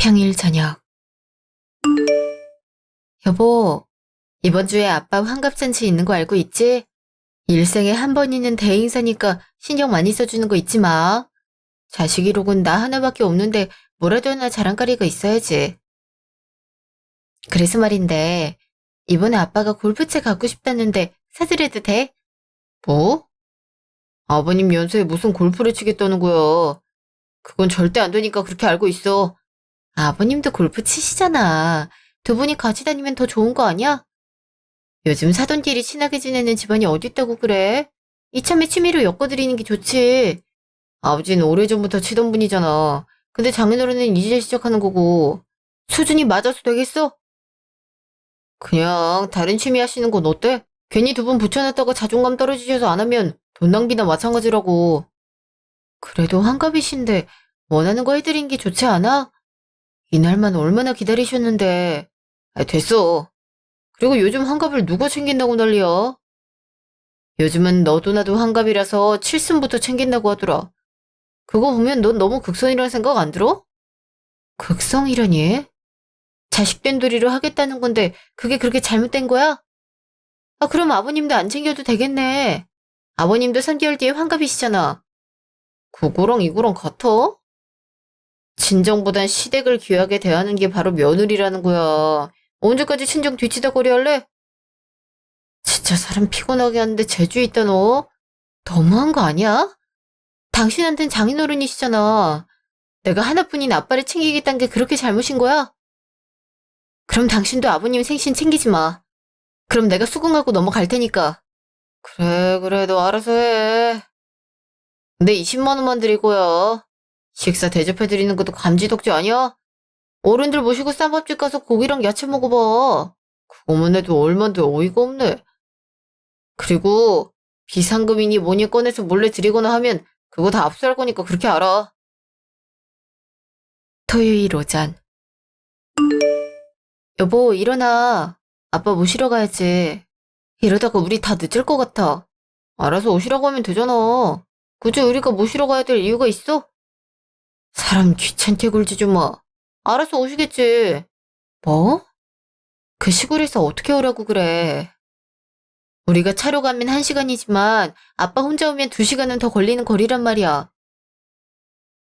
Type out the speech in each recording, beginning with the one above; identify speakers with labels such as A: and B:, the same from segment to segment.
A: 평일 저녁. 여보, 이번 주에 아빠 환갑잔치 있는 거 알고 있지? 일생에 한 번 있는 대행사니까 신경 많이 써주는 거 잊지 마. 자식이로군 나 하나밖에 없는데 뭐라도 하나 자랑거리가 있어야지. 그래서 말인데, 이번에 아빠가 골프채 갖고 싶다는데 사드려도 돼? 뭐? 아버님 연세에 무슨 골프를 치겠다는 거야. 그건 절대 안 되니까 그렇게 알고 있어. 아버님도 골프 치시잖아. 두 분이 같이 다니면 더 좋은 거 아니야? 요즘 사돈끼리 친하게 지내는 집안이 어딨다고 그래? 이참에 취미로 엮어드리는 게 좋지. 아버지는 오래전부터 치던 분이잖아. 근데 장인어른은 이제 시작하는 거고. 수준이 맞아서 되겠어? 그냥 다른 취미 하시는 건 어때? 괜히 두 분 붙여놨다가 자존감 떨어지셔서 안 하면 돈 낭비나 마찬가지라고. 그래도 환갑이신데 원하는 거 해드린 게 좋지 않아? 이날만 얼마나 기다리셨는데. 아, 됐어. 그리고 요즘 환갑을 누가 챙긴다고 난리야? 요즘은 너도 나도 환갑이라서 칠순부터 챙긴다고 하더라. 그거 보면 넌 너무 극성이라는 생각 안 들어? 극성이라니? 자식된 도리로 하겠다는 건데 그게 그렇게 잘못된 거야? 아, 그럼 아버님도 안 챙겨도 되겠네. 아버님도 3개월 뒤에 환갑이시잖아. 그거랑 이거랑 같아? 친정보단 시댁을 귀하게 대하는 게 바로 며느리라는 거야. 언제까지 친정 뒤치다거리 할래? 진짜 사람 피곤하게 하는데 재주 있다 너. 너무한 거 아니야? 당신한텐 장인어른이시잖아. 내가 하나뿐인 아빠를 챙기겠다는 게 그렇게 잘못인 거야? 그럼 당신도 아버님 생신 챙기지 마. 그럼 내가 수긍하고 넘어갈 테니까. 그래, 그래, 너 알아서 해. 내 20만 원만 드리고요. 식사 대접해드리는 것도 감지덕지 아니야? 어른들 모시고 쌈밥집 가서 고기랑 야채 먹어봐. 그거만 해도 얼만데 어이가 없네. 그리고 비상금이니 뭐니 꺼내서 몰래 드리거나 하면 그거 다 압수할 거니까 그렇게 알아. 토요일 오전. 여보, 일어나. 아빠 모시러 가야지. 이러다가 우리 다 늦을 것 같아. 알아서 오시라고 하면 되잖아. 굳이 우리가 모시러 가야 될 이유가 있어? 사람 귀찮게 굴지 좀 마. 알아서 오시겠지. 뭐? 그 시골에서 어떻게 오라고 그래. 우리가 차로 가면 1시간이지만 아빠 혼자 오면 2시간은 더 걸리는 거리란 말이야.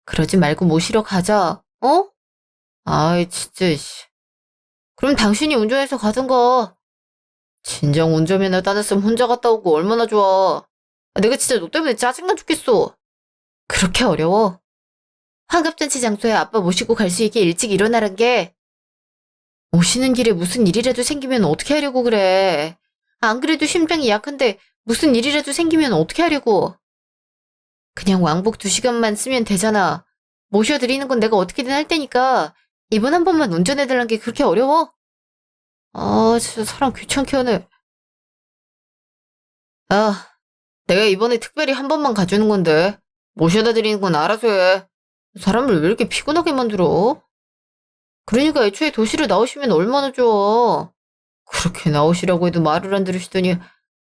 A: 그러지 말고 모시러 가자. 어? 아이, 진짜, 씨. 그럼 당신이 운전해서 가든가. 진정 운전면허 따냈으면 혼자 갔다 오고 얼마나 좋아. 아, 내가 진짜 너 때문에 짜증나 죽겠어. 그렇게 어려워? 환갑잔치 장소에 아빠 모시고 갈 수 있게 일찍 일어나란 게 오시는 길에 무슨 일이라도 생기면 어떻게 하려고 그래. 안 그래도 심장이 약한데 무슨 일이라도 생기면 어떻게 하려고. 그냥 왕복 2시간만 쓰면 되잖아. 모셔드리는 건 내가 어떻게든 할 테니까 이번 한 번만 운전해달라는 게 그렇게 어려워? 아, 진짜 사람 귀찮게 하네. 아, 내가 이번에 특별히 한 번만 가주는 건데 모셔다 드리는 건 알아서 해. 사람을 왜 이렇게 피곤하게 만들어? 그러니까 애초에 도시로 나오시면 얼마나 좋아. 그렇게 나오시라고 해도 말을 안 들으시더니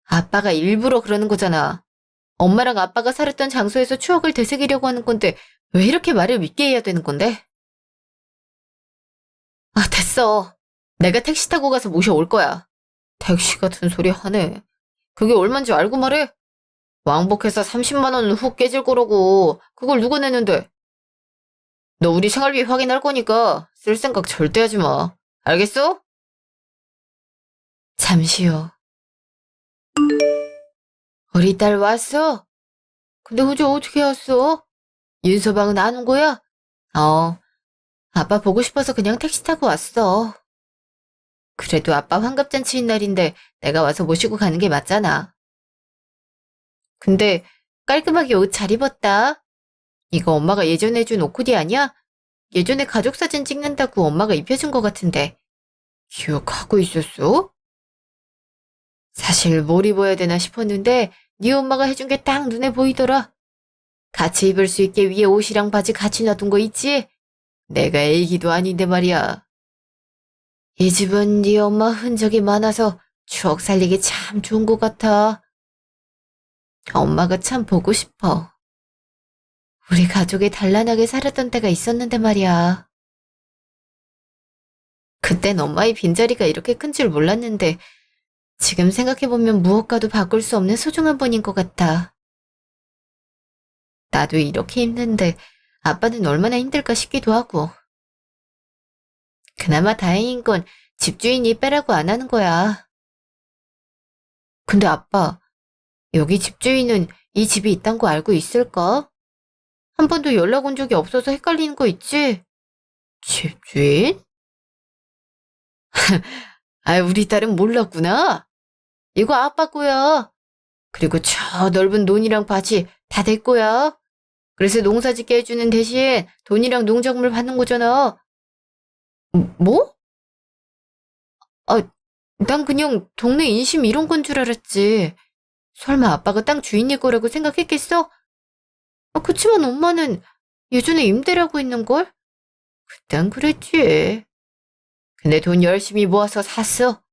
A: 아빠가 일부러 그러는 거잖아. 엄마랑 아빠가 살았던 장소에서 추억을 되새기려고 하는 건데 왜 이렇게 말을 믿게 해야 되는 건데? 아, 됐어. 내가 택시 타고 가서 모셔올 거야. 택시 같은 소리 하네. 그게 얼만지 알고 말해? 왕복해서 30만 원은 훅 깨질 거라고. 그걸 누가 내는데? 너 우리 생활비 확인할 거니까 쓸 생각 절대 하지 마. 알겠어? 잠시 후. 우리 딸 왔어? 근데 혼자 어떻게 왔어? 윤서방은 안 온 거야? 어, 아빠 보고 싶어서 그냥 택시 타고 왔어. 그래도 아빠 환갑잔치인 날인데 내가 와서 모시고 가는 게 맞잖아. 근데 깔끔하게 옷 잘 입었다. 이거 엄마가 예전에 준 옷코디 아니야? 예전에 가족사진 찍는다고 엄마가 입혀준 거 같은데. 기억하고 있었어? 사실 뭘 입어야 되나 싶었는데 네 엄마가 해준 게 딱 눈에 보이더라. 같이 입을 수 있게 위에 옷이랑 바지 같이 놔둔 거 있지? 내가 애기도 아닌데 말이야. 이 집은 네 엄마 흔적이 많아서 추억 살리기 참 좋은 것 같아. 엄마가 참 보고 싶어. 우리 가족이 단란하게 살았던 때가 있었는데 말이야. 그땐 엄마의 빈자리가 이렇게 큰 줄 몰랐는데 지금 생각해보면 무엇과도 바꿀 수 없는 소중한 분인 것 같아. 나도 이렇게 힘든데 아빠는 얼마나 힘들까 싶기도 하고. 그나마 다행인 건 집주인이 빼라고 안 하는 거야. 근데 아빠, 여기 집주인은 이 집이 있단 거 알고 있을까? 한 번도 연락 온 적이 없어서 헷갈리는 거 있지? 집주인? 아, 우리 딸은 몰랐구나. 이거 아빠 거야. 그리고 저 넓은 논이랑 밭이 다 내 거야. 그래서 농사 짓게 해주는 대신 돈이랑 농작물 받는 거잖아. 뭐? 아, 난 그냥 동네 인심 이런 건 줄 알았지. 설마 아빠가 땅 주인일 거라고 생각했겠어? 그치만 엄마는 예전에 임대라고 했는걸? 그땐 그랬지. 근데 돈 열심히 모아서 샀어.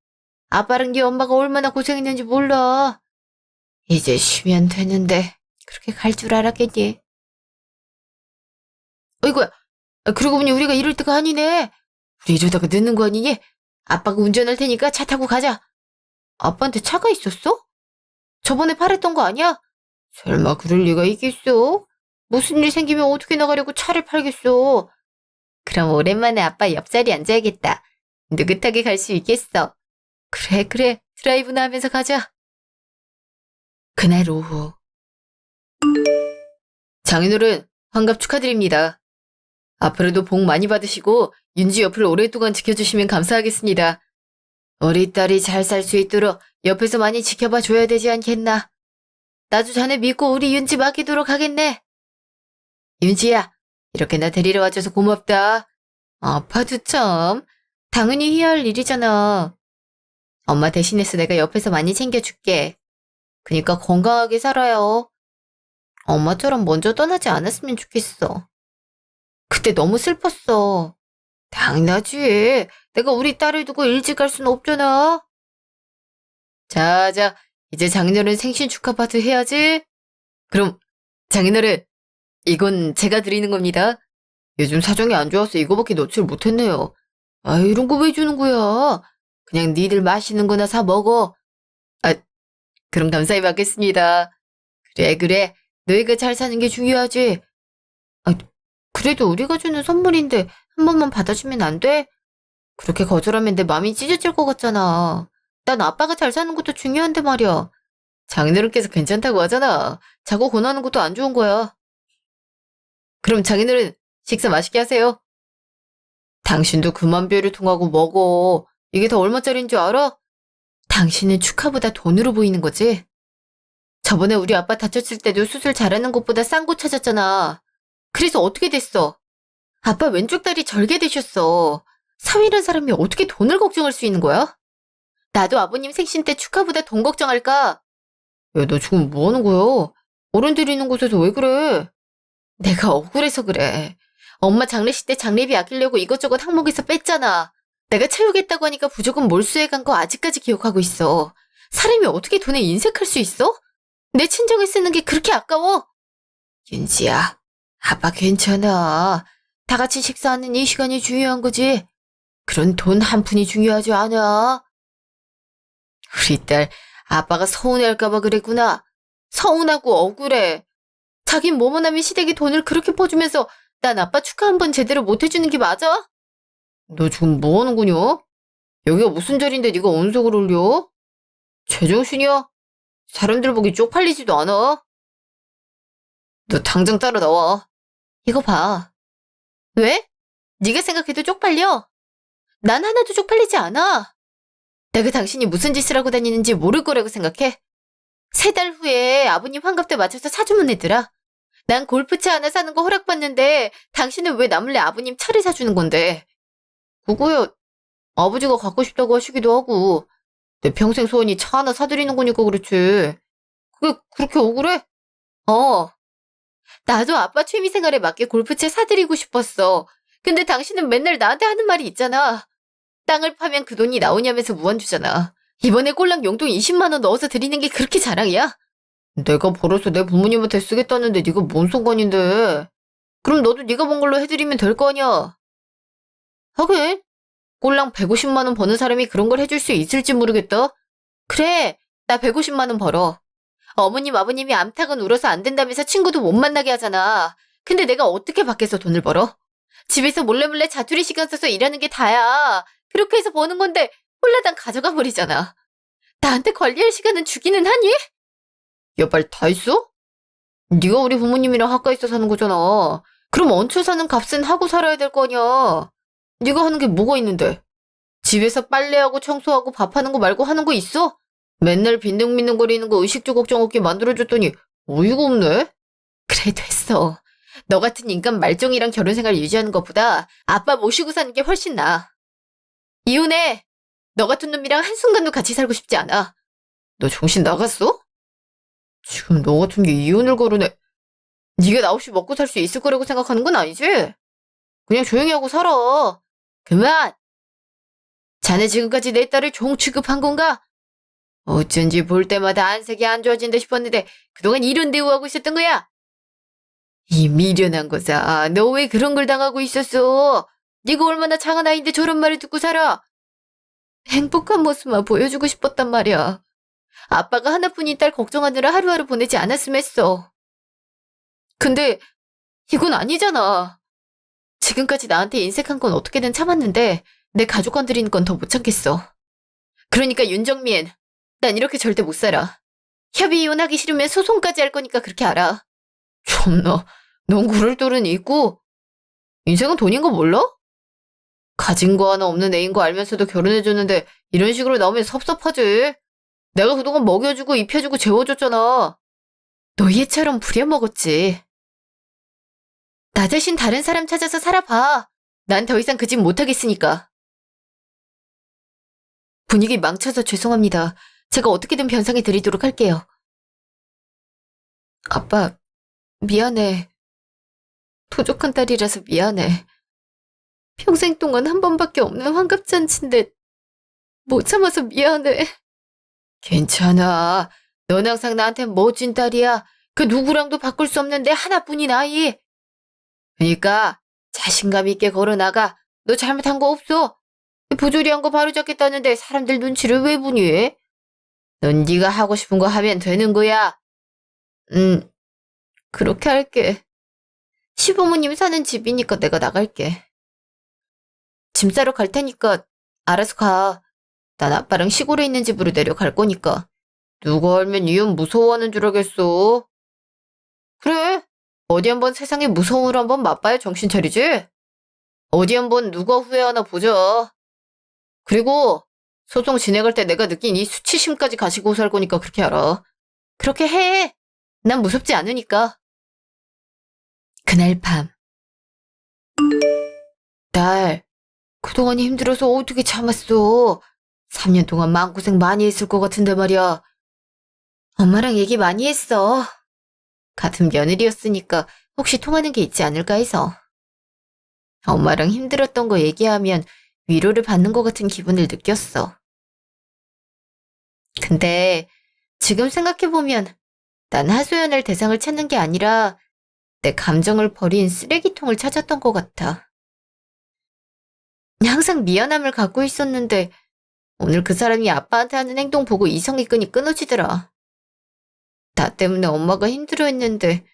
A: 아빠랑 네 엄마가 얼마나 고생했는지 몰라. 이제 쉬면 되는데 그렇게 갈 줄 알았겠니? 어이구야. 그러고 보니 우리가 이럴 때가 아니네. 우리 이러다가 늦는 거 아니니? 아빠가 운전할 테니까 차 타고 가자. 아빠한테 차가 있었어? 저번에 팔았던 거 아니야? 설마 그럴 리가 있겠어? 무슨 일 생기면 어떻게 나가려고 차를 팔겠어? 그럼 오랜만에 아빠 옆자리 앉아야겠다. 느긋하게 갈 수 있겠어. 그래, 그래. 드라이브나 하면서 가자. 그날 오후. 장인어른, 환갑 축하드립니다. 앞으로도 복 많이 받으시고 윤지 옆을 오랫동안 지켜주시면 감사하겠습니다. 우리 딸이 잘 살 수 있도록 옆에서 많이 지켜봐 줘야 되지 않겠나. 나도 자네 믿고 우리 윤지 맡기도록 하겠네. 윤지야, 이렇게 나 데리러 와줘서 고맙다. 아파도 참. 당연히 해야 할 일이잖아. 엄마 대신해서 내가 옆에서 많이 챙겨줄게. 그니까 건강하게 살아요. 엄마처럼 먼저 떠나지 않았으면 좋겠어. 그때 너무 슬펐어. 당연하지. 내가 우리 딸을 두고 일찍 갈 순 없잖아. 자, 이제 장인어른 생신 축하 파티 해야지. 그럼 장인어른, 이건 제가 드리는 겁니다. 요즘 사정이 안 좋아서 이거밖에 넣지를 못했네요. 아, 이런 거 왜 주는 거야? 그냥 니들 맛있는 거나 사 먹어. 아, 그럼 감사히 받겠습니다. 그래. 너희가 잘 사는 게 중요하지. 아, 그래도 우리가 주는 선물인데 한 번만 받아주면 안 돼? 그렇게 거절하면 내 마음이 찢어질 것 같잖아. 난 아빠가 잘 사는 것도 중요한데 말이야. 장인어른께서 괜찮다고 하잖아. 자고 권하는 것도 안 좋은 거야. 그럼 장인어른 식사 맛있게 하세요. 당신도 그만 뼈를 통하고 먹어. 이게 다 얼마짜리인 줄 알아? 당신은 축하보다 돈으로 보이는 거지? 저번에 우리 아빠 다쳤을 때도 수술 잘하는 곳보다 싼 곳 찾았잖아. 그래서 어떻게 됐어? 아빠 왼쪽 다리 절개되셨어. 사위란 사람이 어떻게 돈을 걱정할 수 있는 거야? 나도 아버님 생신 때 축하보다 돈 걱정할까? 야, 너 지금 뭐 하는 거야? 어른들이 있는 곳에서 왜 그래? 내가 억울해서 그래. 엄마 장례식 때 장례비 아끼려고 이것저것 항목에서 뺐잖아. 내가 채우겠다고 하니까 부조금 몰수해 간 거 아직까지 기억하고 있어. 사람이 어떻게 돈에 인색할 수 있어? 내 친정에 쓰는 게 그렇게 아까워? 윤지야, 아빠 괜찮아. 다 같이 식사하는 이 시간이 중요한 거지. 그런 돈 한 푼이 중요하지 않아. 우리 딸, 아빠가 서운해할까봐 그랬구나. 서운하고 억울해. 자긴 머머남이 시댁에 돈을 그렇게 퍼주면서 난 아빠 축하 한 번 제대로 못 해주는 게 맞아? 너 지금 뭐 하는 거냐? 여기가 무슨 자리인데 네가 언성을 올려? 제정신이야? 사람들 보기 쪽팔리지도 않아? 너 당장 따라 나와. 이거 봐. 왜? 네가 생각해도 쪽팔려? 난 하나도 쪽팔리지 않아. 내가 당신이 무슨 짓을 하고 다니는지 모를 거라고 생각해? 3달 후에 아버님 환갑 때 맞춰서 사주면 애들아. 난 골프채 하나 사는 거 허락받는데 당신은 왜 나 몰래 아버님 차를 사주는 건데? 그거야 아버지가 갖고 싶다고 하시기도 하고 내 평생 소원이 차 하나 사드리는 거니까 그렇지. 그게 그렇게 억울해? 어. 나도 아빠 취미생활에 맞게 골프채 사드리고 싶었어. 근데 당신은 맨날 나한테 하는 말이 있잖아. 땅을 파면 그 돈이 나오냐면서 무한주잖아. 이번에 꼴랑 용돈 20만 원 넣어서 드리는 게 그렇게 자랑이야? 내가 벌어서 내 부모님한테 쓰겠다는데 네가 뭔 상관인데. 그럼 너도 네가 번 걸로 해드리면 될 거 아니야. 하긴 꼴랑 150만 원 버는 사람이 그런 걸 해줄 수 있을지 모르겠다. 그래, 나 150만 원 벌어. 어머님, 아버님이 암탉은 울어서 안 된다면서 친구도 못 만나게 하잖아. 근데 내가 어떻게 밖에서 돈을 벌어? 집에서 몰래 자투리 시간 써서 일하는 게 다야. 그렇게 해서 버는 건데 홀라당 가져가 버리잖아. 나한테 관리할 시간은 주기는 하니? 야, 말 다 했어? 네가 우리 부모님이랑 가까이서 사는 거잖아. 그럼 얹혀 사는 값은 하고 살아야 될 거 아니야. 네가 하는 게 뭐가 있는데? 집에서 빨래하고 청소하고 밥하는 거 말고 하는 거 있어? 맨날 빈둥빈둥거리는 거 의식주 걱정 없게 만들어줬더니 어이가 없네? 그래, 됐어. 너 같은 인간 말종이랑 결혼 생활 유지하는 것보다 아빠 모시고 사는 게 훨씬 나아. 이혼해. 너 같은 놈이랑 한순간도 같이 살고 싶지 않아. 너 정신 나갔어? 지금 너 같은 게 이혼을 거르네. 네가 나 없이 먹고 살 수 있을 거라고 생각하는 건 아니지? 그냥 조용히 하고 살아. 그만! 자네 지금까지 내 딸을 종 취급한 건가? 어쩐지 볼 때마다 안색이 안 좋아진다 싶었는데 그동안 이런 대우하고 있었던 거야? 이 미련한 거사, 너 왜 그런 걸 당하고 있었어? 네가 얼마나 장한 아이인데 저런 말을 듣고 살아? 행복한 모습만 보여주고 싶었단 말이야. 아빠가 하나뿐인 딸 걱정하느라 하루하루 보내지 않았으면 했어. 근데 이건 아니잖아. 지금까지 나한테 인색한 건 어떻게든 참았는데 내 가족 건드리는 건 더 못 참겠어. 그러니까 윤정민, 난 이렇게 절대 못 살아. 협의 이혼하기 싫으면 소송까지 할 거니까 그렇게 알아. 참나, 넌 그럴 줄은 있고 인생은 돈인 거 몰라? 가진 거 하나 없는 애인 거 알면서도 결혼해줬는데 이런 식으로 나오면 섭섭하지. 내가 그동안 먹여주고 입혀주고 재워줬잖아. 너 얘처럼 부려먹었지. 나 대신 다른 사람 찾아서 살아봐. 난 더 이상 그 집 못하겠으니까. 분위기 망쳐서 죄송합니다. 제가 어떻게든 변상해 드리도록 할게요. 아빠, 미안해. 부족한 딸이라서 미안해. 평생 동안 한 번밖에 없는 환갑잔치인데 못 참아서 미안해. 괜찮아. 넌 항상 나한텐 멋진 딸이야. 그 누구랑도 바꿀 수 없는 내 하나뿐인 아이. 그러니까 자신감 있게 걸어나가. 너 잘못한 거 없어. 부조리한 거 바로잡겠다는데 사람들 눈치를 왜 보니? 넌 네가 하고 싶은 거 하면 되는 거야. 그렇게 할게. 시부모님 사는 집이니까 내가 나갈게. 짐 싸러 갈 테니까 알아서 가. 난 아빠랑 시골에 있는 집으로 내려갈 거니까. 누가 알면 이혼 무서워하는 줄 알겠어. 그래. 어디 한번 세상의 무서움을 한번 맛봐야 정신 차리지? 어디 한번 누가 후회하나 보자. 그리고 소송 진행할 때 내가 느낀 이 수치심까지 가지고 살 거니까 그렇게 알아. 그렇게 해. 난 무섭지 않으니까. 그날 밤. 딸, 그동안 힘들어서 어떻게 참았어? 3년 동안 마음고생 많이 했을 것 같은데 말이야. 엄마랑 얘기 많이 했어. 같은 며느리였으니까 혹시 통하는 게 있지 않을까 해서. 엄마랑 힘들었던 거 얘기하면 위로를 받는 것 같은 기분을 느꼈어. 근데 지금 생각해보면 난 하소연할 대상을 찾는 게 아니라 내 감정을 버린 쓰레기통을 찾았던 것 같아. 항상 미안함을 갖고 있었는데 오늘 그 사람이 아빠한테 하는 행동 보고 이성이 끈이 끊어지더라. 나 때문에 엄마가 힘들어했는데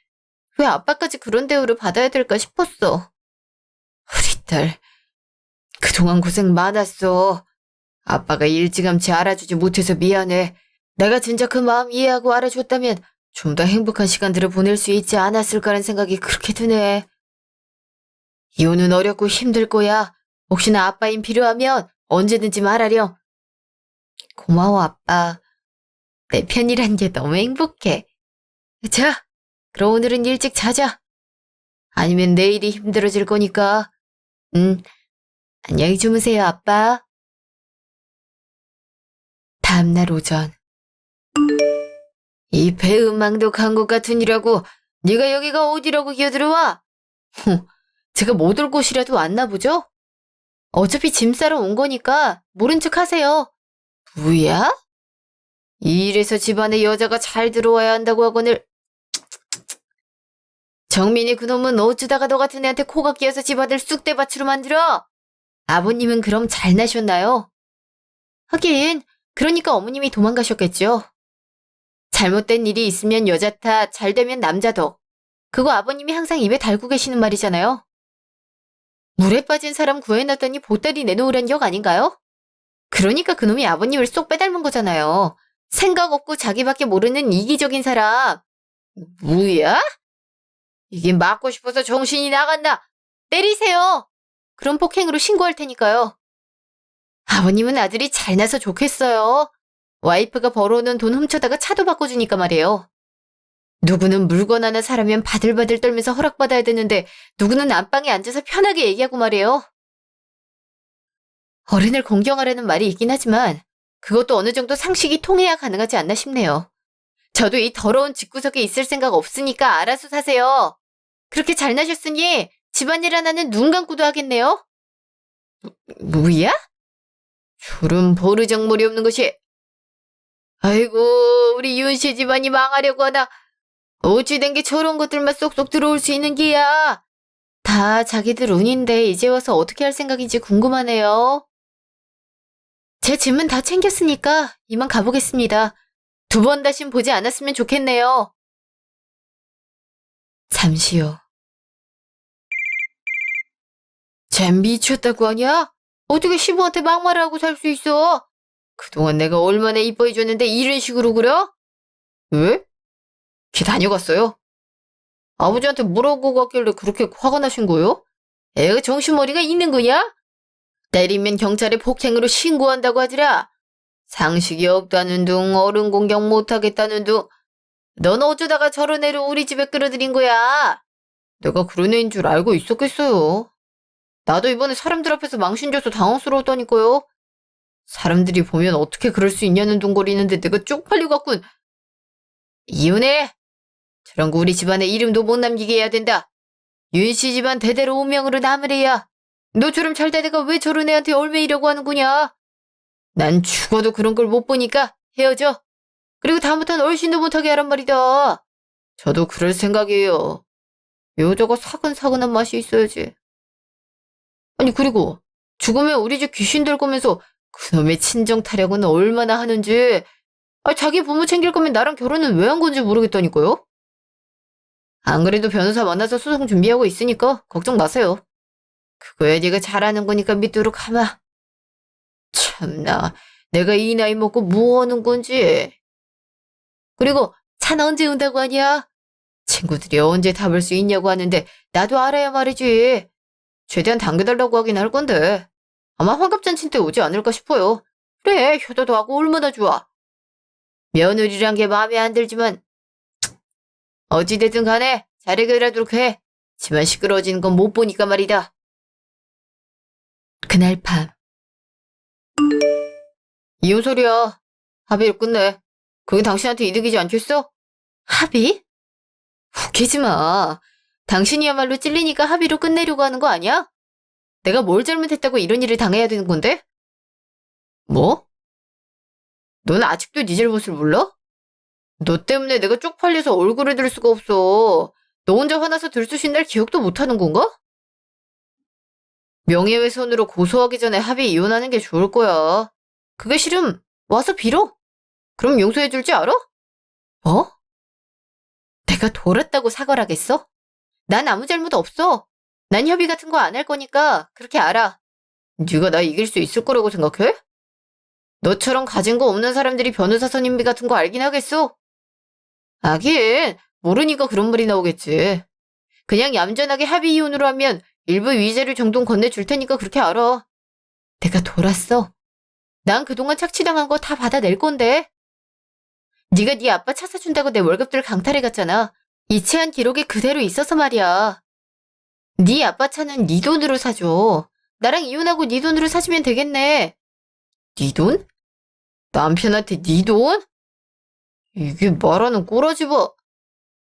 A: 왜 아빠까지 그런 대우를 받아야 될까 싶었어. 우리 딸, 그동안 고생 많았어. 아빠가 일찌감치 알아주지 못해서 미안해. 내가 진짜 그 마음 이해하고 알아줬다면 좀 더 행복한 시간들을 보낼 수 있지 않았을까라는 생각이 그렇게 드네. 이혼은 어렵고 힘들 거야. 혹시나 아빠 힘 필요하면 언제든지 말하렴. 고마워, 아빠. 내 편이란 게 너무 행복해. 자, 그럼 오늘은 일찍 자자. 아니면 내일이 힘들어질 거니까. 안녕히 주무세요, 아빠. 다음날 오전. 이 배은망덕 한국 같으니라고 네가 여기가 어디라고 기어들어와? 제가 못 올 곳이라도 왔나 보죠? 어차피 짐 싸러 온 거니까 모른 척 하세요. 뭐야? 이 일에서 집안에 여자가 잘 들어와야 한다고 하거늘. 정민이 그놈은 어쩌다가 너 같은 애한테 코가 끼어서 집안을 쑥대밭으로 만들어? 아버님은 그럼 잘 나셨나요? 하긴, 그러니까 어머님이 도망가셨겠죠. 잘못된 일이 있으면 여자 탓, 잘 되면 남자 덕. 그거 아버님이 항상 입에 달고 계시는 말이잖아요. 물에 빠진 사람 구해놨더니 보따리 내놓으란 격 아닌가요? 그러니까 그놈이 아버님을 쏙 빼닮은 거잖아요. 생각 없고 자기밖에 모르는 이기적인 사람. 뭐야? 이게 맞고 싶어서 정신이 나간다. 때리세요. 그럼 폭행으로 신고할 테니까요. 아버님은 아들이 잘나서 좋겠어요. 와이프가 벌어오는 돈 훔쳐다가 차도 바꿔주니까 말이에요. 누구는 물건 하나 사려면 바들바들 떨면서 허락받아야 되는데 누구는 안방에 앉아서 편하게 얘기하고 말이에요. 어른을 공경하라는 말이 있긴 하지만 그것도 어느 정도 상식이 통해야 가능하지 않나 싶네요. 저도 이 더러운 집구석에 있을 생각 없으니까 알아서 사세요. 그렇게 잘나셨으니 집안일 하나는 눈 감고도 하겠네요. 뭐야? 저런 버르장머리 없는 것이. 아이고 우리 윤씨 집안이 망하려고 하나. 어찌 된 게 저런 것들만 쏙쏙 들어올 수 있는 게야. 다 자기들 운인데 이제 와서 어떻게 할 생각인지 궁금하네요. 제 짐은 다 챙겼으니까 이만 가보겠습니다. 2번 다신 보지 않았으면 좋겠네요. 잠시요. 쟨 미쳤다고 하냐? 어떻게 시부한테 막말하고 살 수 있어? 그동안 내가 얼마나 이뻐해줬는데 이런 식으로 그려? 왜? 걔 다녀갔어요? 아버지한테 뭐라고 갔길래 그렇게 화가 나신 거요? 애가 정신머리가 있는 거냐? 때리면 경찰에 폭행으로 신고한다고 하더라. 상식이 없다는 둥 어른 공경 못하겠다는 둥. 넌 어쩌다가 저런 애를 우리 집에 끌어들인 거야? 내가 그런 애인 줄 알고 있었겠어요. 나도 이번에 사람들 앞에서 망신줘서 당황스러웠다니까요. 사람들이 보면 어떻게 그럴 수 있냐는 둥거리는데 내가 쪽팔려갖군. 이혼해. 저런 거 우리 집안에 이름도 못 남기게 해야 된다. 윤씨 집안 대대로 운명으로 남으래야. 너처럼 잘 된 애가 왜 저런 애한테 얼매이려고 하는 거냐? 난 죽어도 그런 걸 못 보니까 헤어져. 그리고 다음부터는 얼씬도 못하게 하란 말이다. 저도 그럴 생각이에요. 여자가 사근사근한 맛이 있어야지. 아니 그리고 죽으면 우리 집 귀신 될 거면서 그놈의 친정 타령은 얼마나 하는지. 자기 부모 챙길 거면 나랑 결혼은 왜 한 건지 모르겠다니까요. 안 그래도 변호사 만나서 소송 준비하고 있으니까 걱정 마세요. 그거야 네가 잘하는 거니까 믿도록 하마. 참나, 내가 이 나이 먹고 뭐 하는 건지. 그리고 차는 언제 온다고 하냐? 친구들이 언제 타볼 수 있냐고 하는데 나도 알아야 말이지. 최대한 당겨달라고 하긴 할 건데 아마 환갑잔치 때 오지 않을까 싶어요. 그래, 효도도 하고 얼마나 좋아. 며느리란 게 마음에 안 들지만 어찌됐든 간에 잘 해결하도록 해. 집안 시끄러워지는 건 못 보니까 말이다. 그날 밤. 이혼 소리야. 합의를 끝내. 그게 당신한테 이득이지 않겠어? 합의? 웃기지 마. 당신이야말로 찔리니까 합의로 끝내려고 하는 거 아니야? 내가 뭘 잘못했다고 이런 일을 당해야 되는 건데? 뭐? 넌 아직도 네 잘못을 몰라? 너 때문에 내가 쪽팔려서 얼굴을 들 수가 없어. 너 혼자 화나서 들쑤신 날 기억도 못하는 건가? 명예훼손으로 고소하기 전에 합의 이혼하는 게 좋을 거야. 그게 싫음 와서 빌어. 그럼 용서해줄 줄 알아? 뭐? 내가 돌았다고 사과를 하겠어? 난 아무 잘못 없어. 난 협의 같은 거 안 할 거니까 그렇게 알아. 네가 나 이길 수 있을 거라고 생각해? 너처럼 가진 거 없는 사람들이 변호사 선임비 같은 거 알긴 하겠어? 하긴 모르니까 그런 말이 나오겠지. 그냥 얌전하게 합의 이혼으로 하면 일부 위자료 정도는 건네줄 테니까 그렇게 알아. 내가 돌았어. 난 그동안 착취당한 거 다 받아낼 건데. 네가 네 아빠 차 사준다고 내 월급들 강탈해 갔잖아. 이체한 기록이 그대로 있어서 말이야. 네 아빠 차는 네 돈으로 사줘. 나랑 이혼하고 네 돈으로 사주면 되겠네. 네 돈? 남편한테 네 돈? 이게 말하는 꼬라지 봐.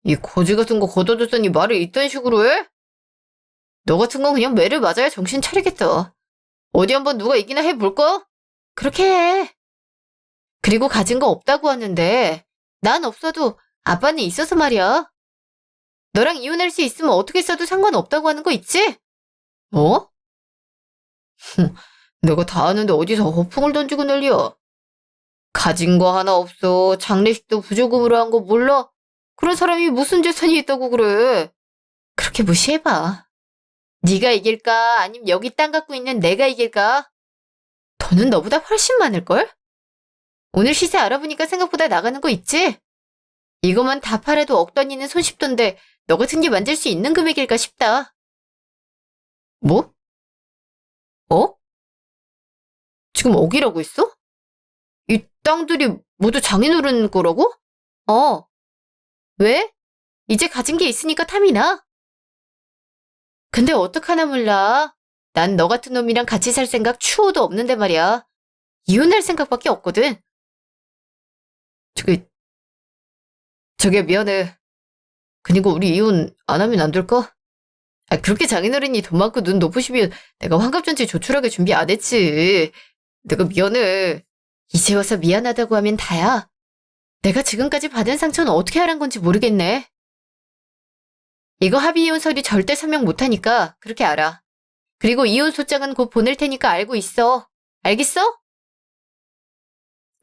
A: 이 거지 같은 거 걷어줬더니 말을 이딴 식으로 해? 너 같은 건 그냥 매를 맞아야 정신 차리겠다. 어디 한번 누가 이기나 해볼까? 그렇게 해. 그리고 가진 거 없다고 하는데 난 없어도 아빠는 있어서 말이야. 너랑 이혼할 수 있으면 어떻게 써도 상관없다고 하는 거 있지? 뭐? 내가 다 아는데 어디서 허풍을 던지고 난리야. 가진 거 하나 없어. 장례식도 부조금으로 한 거 몰라? 그런 사람이 무슨 재산이 있다고 그래. 그렇게 무시해봐. 네가 이길까? 아니면 여기 땅 갖고 있는 내가 이길까? 돈은 너보다 훨씬 많을걸? 오늘 시세 알아보니까 생각보다 나가는 거 있지? 이것만 다 팔아도 억 단위는 손쉽던데 너 같은 게 만질 수 있는 금액일까 싶다. 뭐? 어? 지금 억이라고 했어? 이 땅들이 모두 장인어른 거라고? 어. 왜? 이제 가진 게 있으니까 탐이 나? 근데 어떡하나 몰라. 난 너 같은 놈이랑 같이 살 생각 추호도 없는데 말이야. 이혼할 생각밖에 없거든. 저기, 저게 미안해. 그니까 우리 이혼 안 하면 안 될까? 아, 그렇게 장인어른이 돈 많고 눈 높으시면 내가 환갑잔치 조촐하게 준비 안 했지. 내가 미안해. 이제 와서 미안하다고 하면 다야. 내가 지금까지 받은 상처는 어떻게 하란 건지 모르겠네. 이거 합의 이혼 서류 절대 서명 못하니까 그렇게 알아. 그리고 이혼 소장은 곧 보낼 테니까 알고 있어. 알겠어?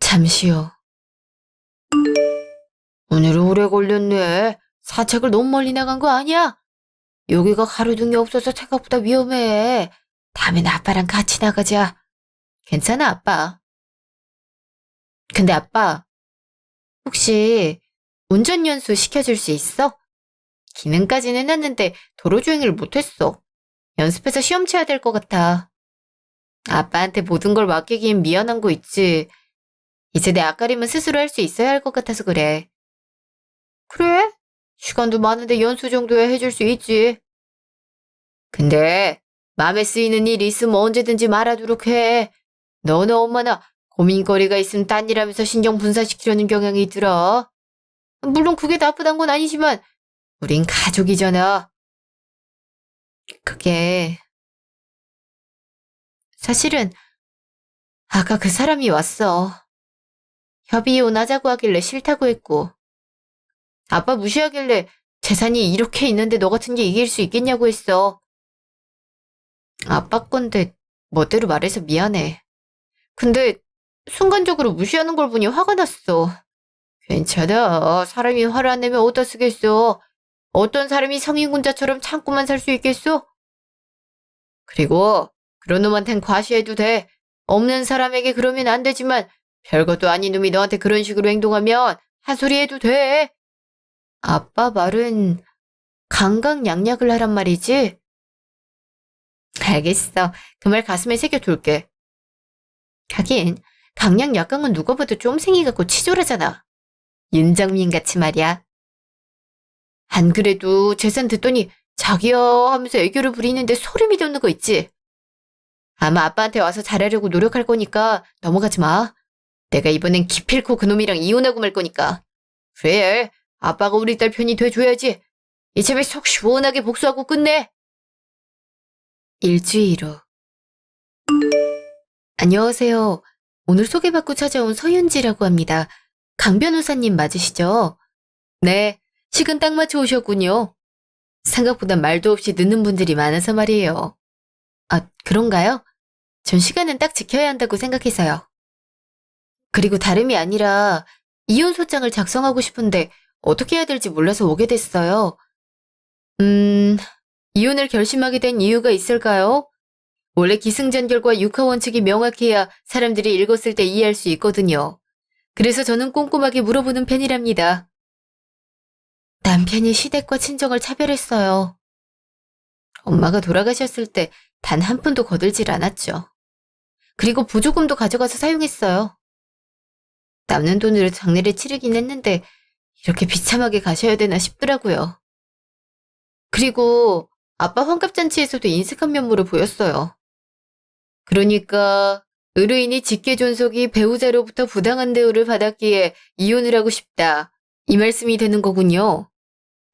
A: 잠시요. 오늘 오래 걸렸네. 사책을 너무 멀리 나간 거 아니야? 여기가 가로등이 없어서 생각보다 위험해. 다음엔 아빠랑 같이 나가자. 괜찮아, 아빠. 근데 아빠, 혹시 운전연수 시켜줄 수 있어? 기능까지는 해놨는데 도로 주행을 못했어. 연습해서 시험 쳐야 될 것 같아. 아빠한테 모든 걸 맡기기엔 미안한 거 있지. 이제 내 앞가림은 스스로 할 수 있어야 할 것 같아서 그래. 그래? 시간도 많은데 연수 정도야 해줄 수 있지. 근데 마음에 쓰이는 일 있으면 언제든지 말하도록 해. 너나 엄마나 고민거리가 있으면 딴 일하면서 신경 분산시키려는 경향이 있더라. 물론 그게 나쁘단 건 아니지만 우린 가족이잖아. 그게 사실은 아까 그 사람이 왔어. 협의 이혼하자고 하길래 싫다고 했고 아빠 무시하길래 재산이 이렇게 있는데 너 같은 게 이길 수 있겠냐고 했어. 아빠 건데 멋대로 말해서 미안해. 근데 순간적으로 무시하는 걸 보니 화가 났어. 괜찮아. 사람이 화를 안 내면 어디다 쓰겠어. 어떤 사람이 성인군자처럼 참고만 살 수 있겠어? 그리고 그런 놈한텐 과시해도 돼. 없는 사람에게 그러면 안 되지만 별것도 아닌 놈이 너한테 그런 식으로 행동하면 한 소리 해도 돼. 아빠 말은 강강약약을 하란 말이지? 알겠어. 그 말 가슴에 새겨둘게. 하긴 강약약강은 누가 봐도 쫌생이 같고 치졸하잖아. 윤정민 같이 말이야. 안 그래도 재산 듣더니 자기야 하면서 애교를 부리는데 소름이 돋는 거 있지? 아마 아빠한테 와서 잘하려고 노력할 거니까 넘어가지 마. 내가 이번엔 기필코 그놈이랑 이혼하고 말 거니까. 그래, 아빠가 우리 딸 편이 돼줘야지. 이참에 속 시원하게 복수하고 끝내. 일주일 후. 안녕하세요. 오늘 소개받고 찾아온 서윤지라고 합니다. 강 변호사님 맞으시죠? 네, 시간 딱 맞춰 오셨군요. 생각보다 말도 없이 늦는 분들이 많아서 말이에요. 아, 그런가요? 전 시간은 딱 지켜야 한다고 생각해서요. 그리고 다름이 아니라 이혼 소장을 작성하고 싶은데 어떻게 해야 될지 몰라서 오게 됐어요. 이혼을 결심하게 된 이유가 있을까요? 원래 기승전결과 육하 원칙이 명확해야 사람들이 읽었을 때 이해할 수 있거든요. 그래서 저는 꼼꼼하게 물어보는 편이랍니다. 남편이 시댁과 친정을 차별했어요. 엄마가 돌아가셨을 때 단 한 푼도 거들질 않았죠. 그리고 보조금도 가져가서 사용했어요. 남는 돈으로 장례를 치르긴 했는데 이렇게 비참하게 가셔야 되나 싶더라고요. 그리고 아빠 환갑잔치에서도 인색한 면모를 보였어요. 그러니까 의뢰인이 직계존속이 배우자로부터 부당한 대우를 받았기에 이혼을 하고 싶다. 이 말씀이 되는 거군요.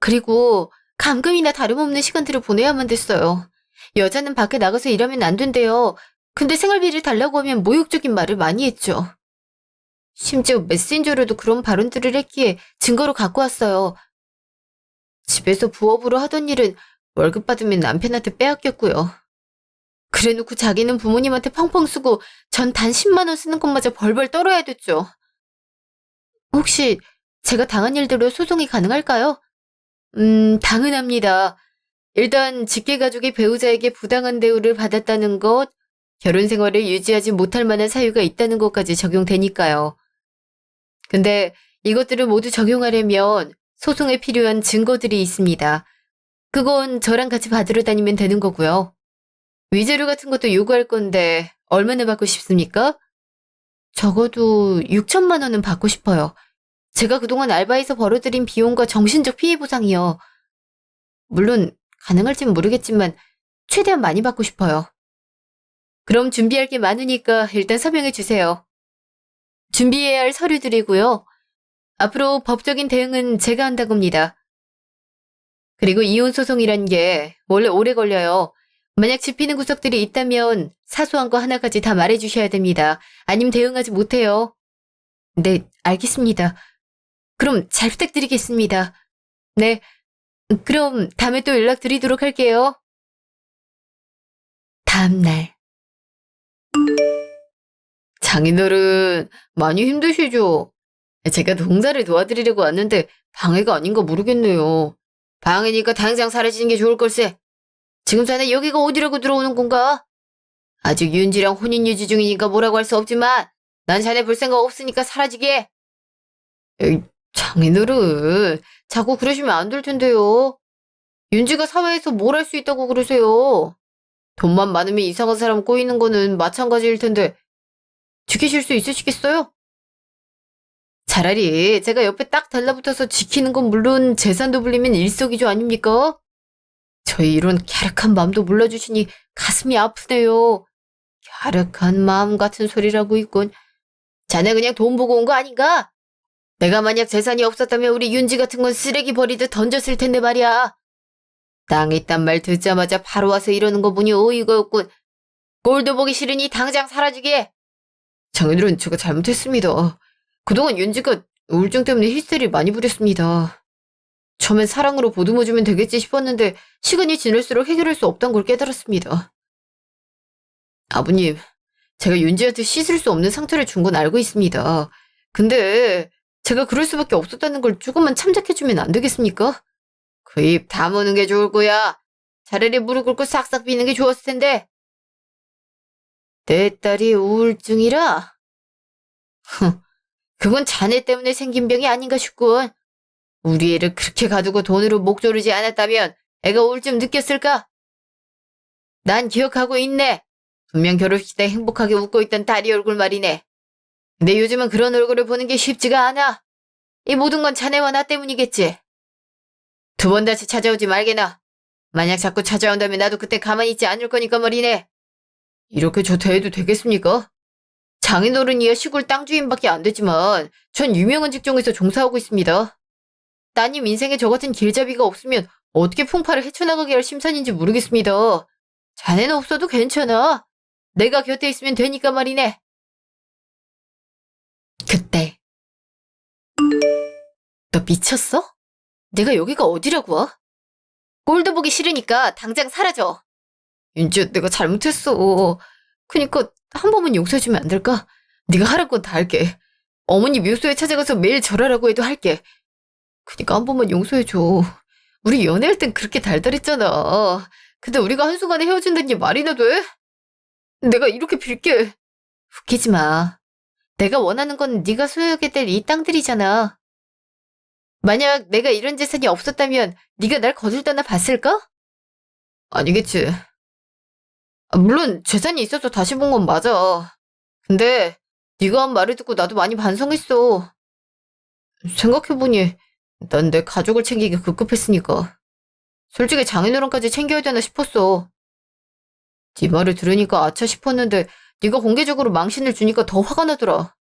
A: 그리고 감금이나 다름없는 시간들을 보내야만 됐어요. 여자는 밖에 나가서 일하면 안 된대요. 근데 생활비를 달라고 하면 모욕적인 말을 많이 했죠. 심지어 메신저로도 그런 발언들을 했기에 증거로 갖고 왔어요. 집에서 부업으로 하던 일은 월급 받으면 남편한테 빼앗겼고요. 그래놓고 자기는 부모님한테 펑펑 쓰고 전 단 10만 원 쓰는 것마저 벌벌 떨어야 됐죠. 혹시 제가 당한 일대로 소송이 가능할까요? 당연합니다. 일단 직계가족이 배우자에게 부당한 대우를 받았다는 것, 결혼 생활을 유지하지 못할 만한 사유가 있다는 것까지 적용되니까요. 근데 이것들을 모두 적용하려면 소송에 필요한 증거들이 있습니다. 그건 저랑 같이 받으러 다니면 되는 거고요. 위자료 같은 것도 요구할 건데 얼마나 받고 싶습니까? 적어도 6천만 원은 받고 싶어요. 제가 그동안 알바해서 벌어들인 비용과 정신적 피해 보상이요. 물론 가능할진 모르겠지만 최대한 많이 받고 싶어요. 그럼 준비할 게 많으니까 일단 서명해 주세요. 준비해야 할 서류들이고요. 앞으로 법적인 대응은 제가 한다고 합니다. 그리고 이혼 소송이란 게 원래 오래 걸려요. 만약 짚히는 구석들이 있다면 사소한 거 하나까지 다 말해주셔야 됩니다. 아니면 대응하지 못해요. 네, 알겠습니다. 그럼 잘 부탁드리겠습니다. 네, 그럼 다음에 또 연락드리도록 할게요. 다음날. 장인어른, 많이 힘드시죠? 제가 농사를 도와드리려고 왔는데 방해가 아닌 거 모르겠네요. 방해니까 당장 사라지는 게 좋을 걸세. 지금 자네 여기가 어디라고 들어오는 건가? 아직 윤지랑 혼인 유지 중이니까 뭐라고 할 수 없지만 난 자네 볼 생각 없으니까 사라지게. 에이, 장인어른, 자꾸 그러시면 안 될 텐데요. 윤지가 사회에서 뭘 할 수 있다고 그러세요? 돈만 많으면 이상한 사람 꼬이는 거는 마찬가지일 텐데 지키실 수 있으시겠어요? 차라리 제가 옆에 딱 달라붙어서 지키는 건 물론 재산도 불리면 일석이조 아닙니까? 저희 이런 갸륵한 마음도 몰라주시니 가슴이 아프네요. 갸륵한 마음 같은 소리라고 있군. 자네 그냥 돈 보고 온 거 아닌가? 내가 만약 재산이 없었다면 우리 윤지 같은 건 쓰레기 버리듯 던졌을 텐데 말이야. 땅에 있단 말 듣자마자 바로 와서 이러는 거 보니 어이가 없군. 꼴도 보기 싫으니 당장 사라지게. 장인어른, 제가 잘못했습니다. 그동안 윤지가 우울증 때문에 히스테리를 많이 부렸습니다. 처음엔 사랑으로 보듬어주면 되겠지 싶었는데 시간이 지날수록 해결할 수 없다는 걸 깨달았습니다. 아버님, 제가 윤지한테 씻을 수 없는 상처를 준 건 알고 있습니다. 근데 제가 그럴 수밖에 없었다는 걸 조금만 참작해주면 안 되겠습니까? 그 입 다무는 게 좋을 거야. 차라리 무릎 꿇고 싹싹 비는 게 좋았을 텐데. 내 딸이 우울증이라? 그건 자네 때문에 생긴 병이 아닌가 싶군. 우리 애를 그렇게 가두고 돈으로 목 조르지 않았다면 애가 우울증 느꼈을까? 난 기억하고 있네. 분명 결혼식 때 행복하게 웃고 있던 딸이 얼굴 말이네. 근데 요즘은 그런 얼굴을 보는 게 쉽지가 않아. 이 모든 건 자네와 나 때문이겠지. 두 번 다시 찾아오지 말게나. 만약 자꾸 찾아온다면 나도 그때 가만히 있지 않을 거니까 말이네. 이렇게 저 대해도 되겠습니까? 장인어른이야 시골 땅 주인밖에 안 되지만 전 유명한 직종에서 종사하고 있습니다. 따님 인생에 저 같은 길잡이가 없으면 어떻게 풍파를 헤쳐나가게 할 심산인지 모르겠습니다. 자네는 없어도 괜찮아. 내가 곁에 있으면 되니까 말이네. 그때. 너 미쳤어? 내가 여기가 어디라고? 꼴도 보기 싫으니까 당장 사라져. 윤지야, 내가 잘못했어. 그니까 한 번만 용서해주면 안 될까? 네가 하라는 건 다 할게. 어머니 묘소에 찾아가서 매일 절하라고 해도 할게. 그니까 한 번만 용서해줘. 우리 연애할 땐 그렇게 달달했잖아. 근데 우리가 한순간에 헤어진다는 게 말이나 돼? 내가 이렇게 빌게. 웃기지 마. 내가 원하는 건 네가 소유하게 될 이 땅들이잖아. 만약 내가 이런 재산이 없었다면 네가 날 거들떠나 봤을까? 아니겠지. 물론 재산이 있어서 다시 본 건 맞아. 근데 네가 한 말을 듣고 나도 많이 반성했어. 생각해보니 난 내 가족을 챙기기 급급했으니까. 솔직히 장인어른까지 챙겨야 되나 싶었어. 네 말을 들으니까 아차 싶었는데 네가 공개적으로 망신을 주니까 더 화가 나더라.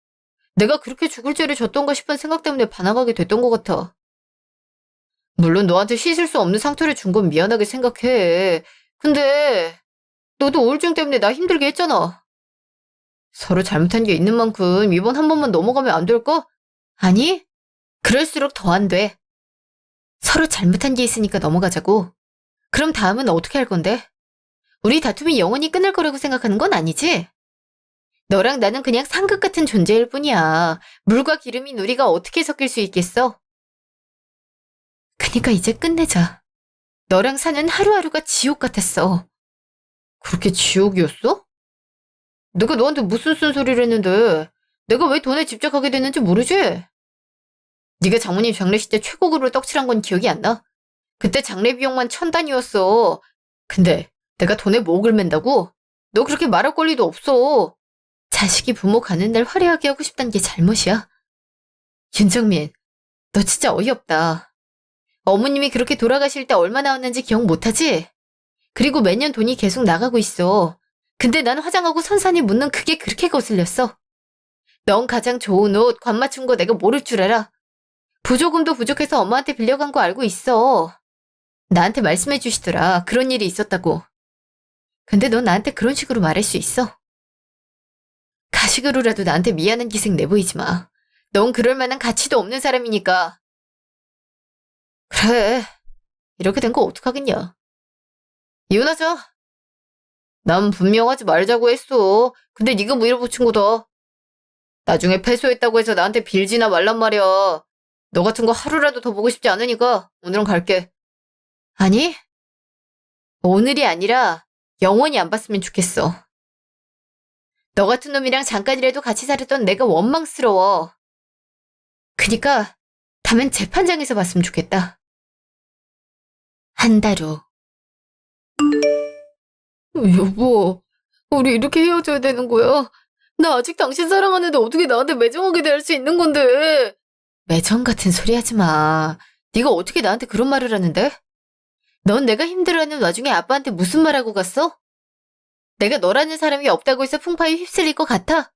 A: 내가 그렇게 죽을 죄를 졌던가 싶은 생각 때문에 반항하게 됐던 것 같아. 물론 너한테 씻을 수 없는 상처를 준 건 미안하게 생각해. 근데 너도 우울증 때문에 나 힘들게 했잖아. 서로 잘못한 게 있는 만큼 이번 한 번만 넘어가면 안 될까? 아니, 그럴수록 더 안 돼. 서로 잘못한 게 있으니까 넘어가자고. 그럼 다음은 어떻게 할 건데? 우리 다툼이 영원히 끊을 거라고 생각하는 건 아니지? 너랑 나는 그냥 상극 같은 존재일 뿐이야. 물과 기름인 우리가 어떻게 섞일 수 있겠어? 그니까 이제 끝내자. 너랑 사는 하루하루가 지옥 같았어. 그렇게 지옥이었어? 내가 너한테 무슨 쓴소리를 했는데 내가 왜 돈에 집착하게 됐는지 모르지? 네가 장모님 장례식 때 최고급으로 떡칠한 건 기억이 안 나? 그때 장례 비용만 1,000단위였어. 근데 내가 돈에 목을 맨다고? 너 그렇게 말할 권리도 없어. 자식이 부모 가는 날 화려하게 하고 싶다는 게 잘못이야. 윤정민, 너 진짜 어이없다. 어머님이 그렇게 돌아가실 때 얼마 나왔는지 기억 못하지? 그리고 매년 돈이 계속 나가고 있어. 근데 난 화장하고 선산이 묻는 그게 그렇게 거슬렸어. 넌 가장 좋은 옷, 관 맞춘 거 내가 모를 줄 알아. 보조금도 부족해서 엄마한테 빌려간 거 알고 있어. 나한테 말씀해 주시더라. 그런 일이 있었다고. 근데 넌 나한테 그런 식으로 말할 수 있어? 가식으로라도 나한테 미안한 기색 내보이지 마. 넌 그럴 만한 가치도 없는 사람이니까. 그래. 이렇게 된 거 어떡하겠냐. 이혼하자. 난 분명하지 말자고 했어. 근데 네가 밀어붙인 거다. 나중에 패소했다고 해서 나한테 빌지나 말란 말이야. 너 같은 거 하루라도 더 보고 싶지 않으니까 오늘은 갈게. 아니, 오늘이 아니라 영원히 안 봤으면 좋겠어. 너 같은 놈이랑 잠깐이라도 같이 살았던 내가 원망스러워. 그니까 다음엔 재판장에서 봤으면 좋겠다. 한 달 후. 여보, 우리 이렇게 헤어져야 되는 거야? 나 아직 당신 사랑하는데 어떻게 나한테 매정하게 대할 수 있는 건데? 매정 같은 소리 하지 마. 네가 어떻게 나한테 그런 말을 하는데? 넌 내가 힘들어하는 와중에 아빠한테 무슨 말하고 갔어? 내가 너라는 사람이 없다고 해서 풍파에 휩쓸릴 것 같아?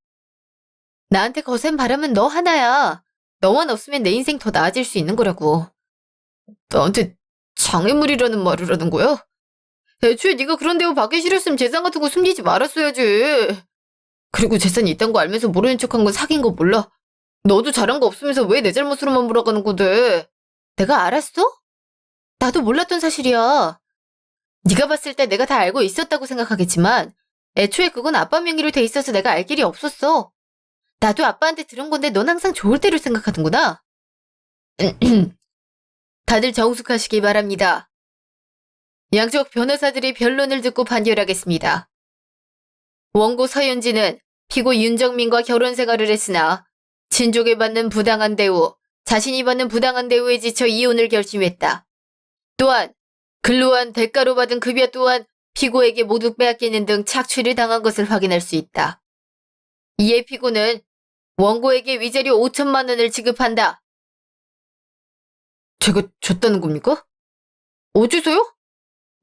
A: 나한테 거센 바람은 너 하나야. 너만 없으면 내 인생 더 나아질 수 있는 거라고. 나한테 장애물이라는 말을 하는 거야? 애초에 네가 그런 대우 받기 싫었으면 재산 같은 거 숨기지 말았어야지. 그리고 재산이 있단 거 알면서 모르는 척한 건 사귄 거 몰라? 너도 잘한 거 없으면서 왜 내 잘못으로만 몰아가는 건데? 내가 알았어? 나도 몰랐던 사실이야. 네가 봤을 때 내가 다 알고 있었다고 생각하겠지만 애초에 그건 아빠 명의로 돼 있어서 내가 알 길이 없었어. 나도 아빠한테 들은 건데 넌 항상 좋을 대로 생각하는구나. 다들 정숙하시기 바랍니다. 양쪽 변호사들이 변론을 듣고 판결하겠습니다. 원고 서윤지는 피고 윤정민과 결혼 생활을 했으나 친족에 받는 부당한 대우, 자신이 받는 부당한 대우에 지쳐 이혼을 결심했다. 또한 근로한 대가로 받은 급여 또한 피고에게 모두 빼앗기는 등 착취를 당한 것을 확인할 수 있다. 이에 피고는 원고에게 위자료 5천만 원을 지급한다. 제가 줬다는 겁니까? 어디서요?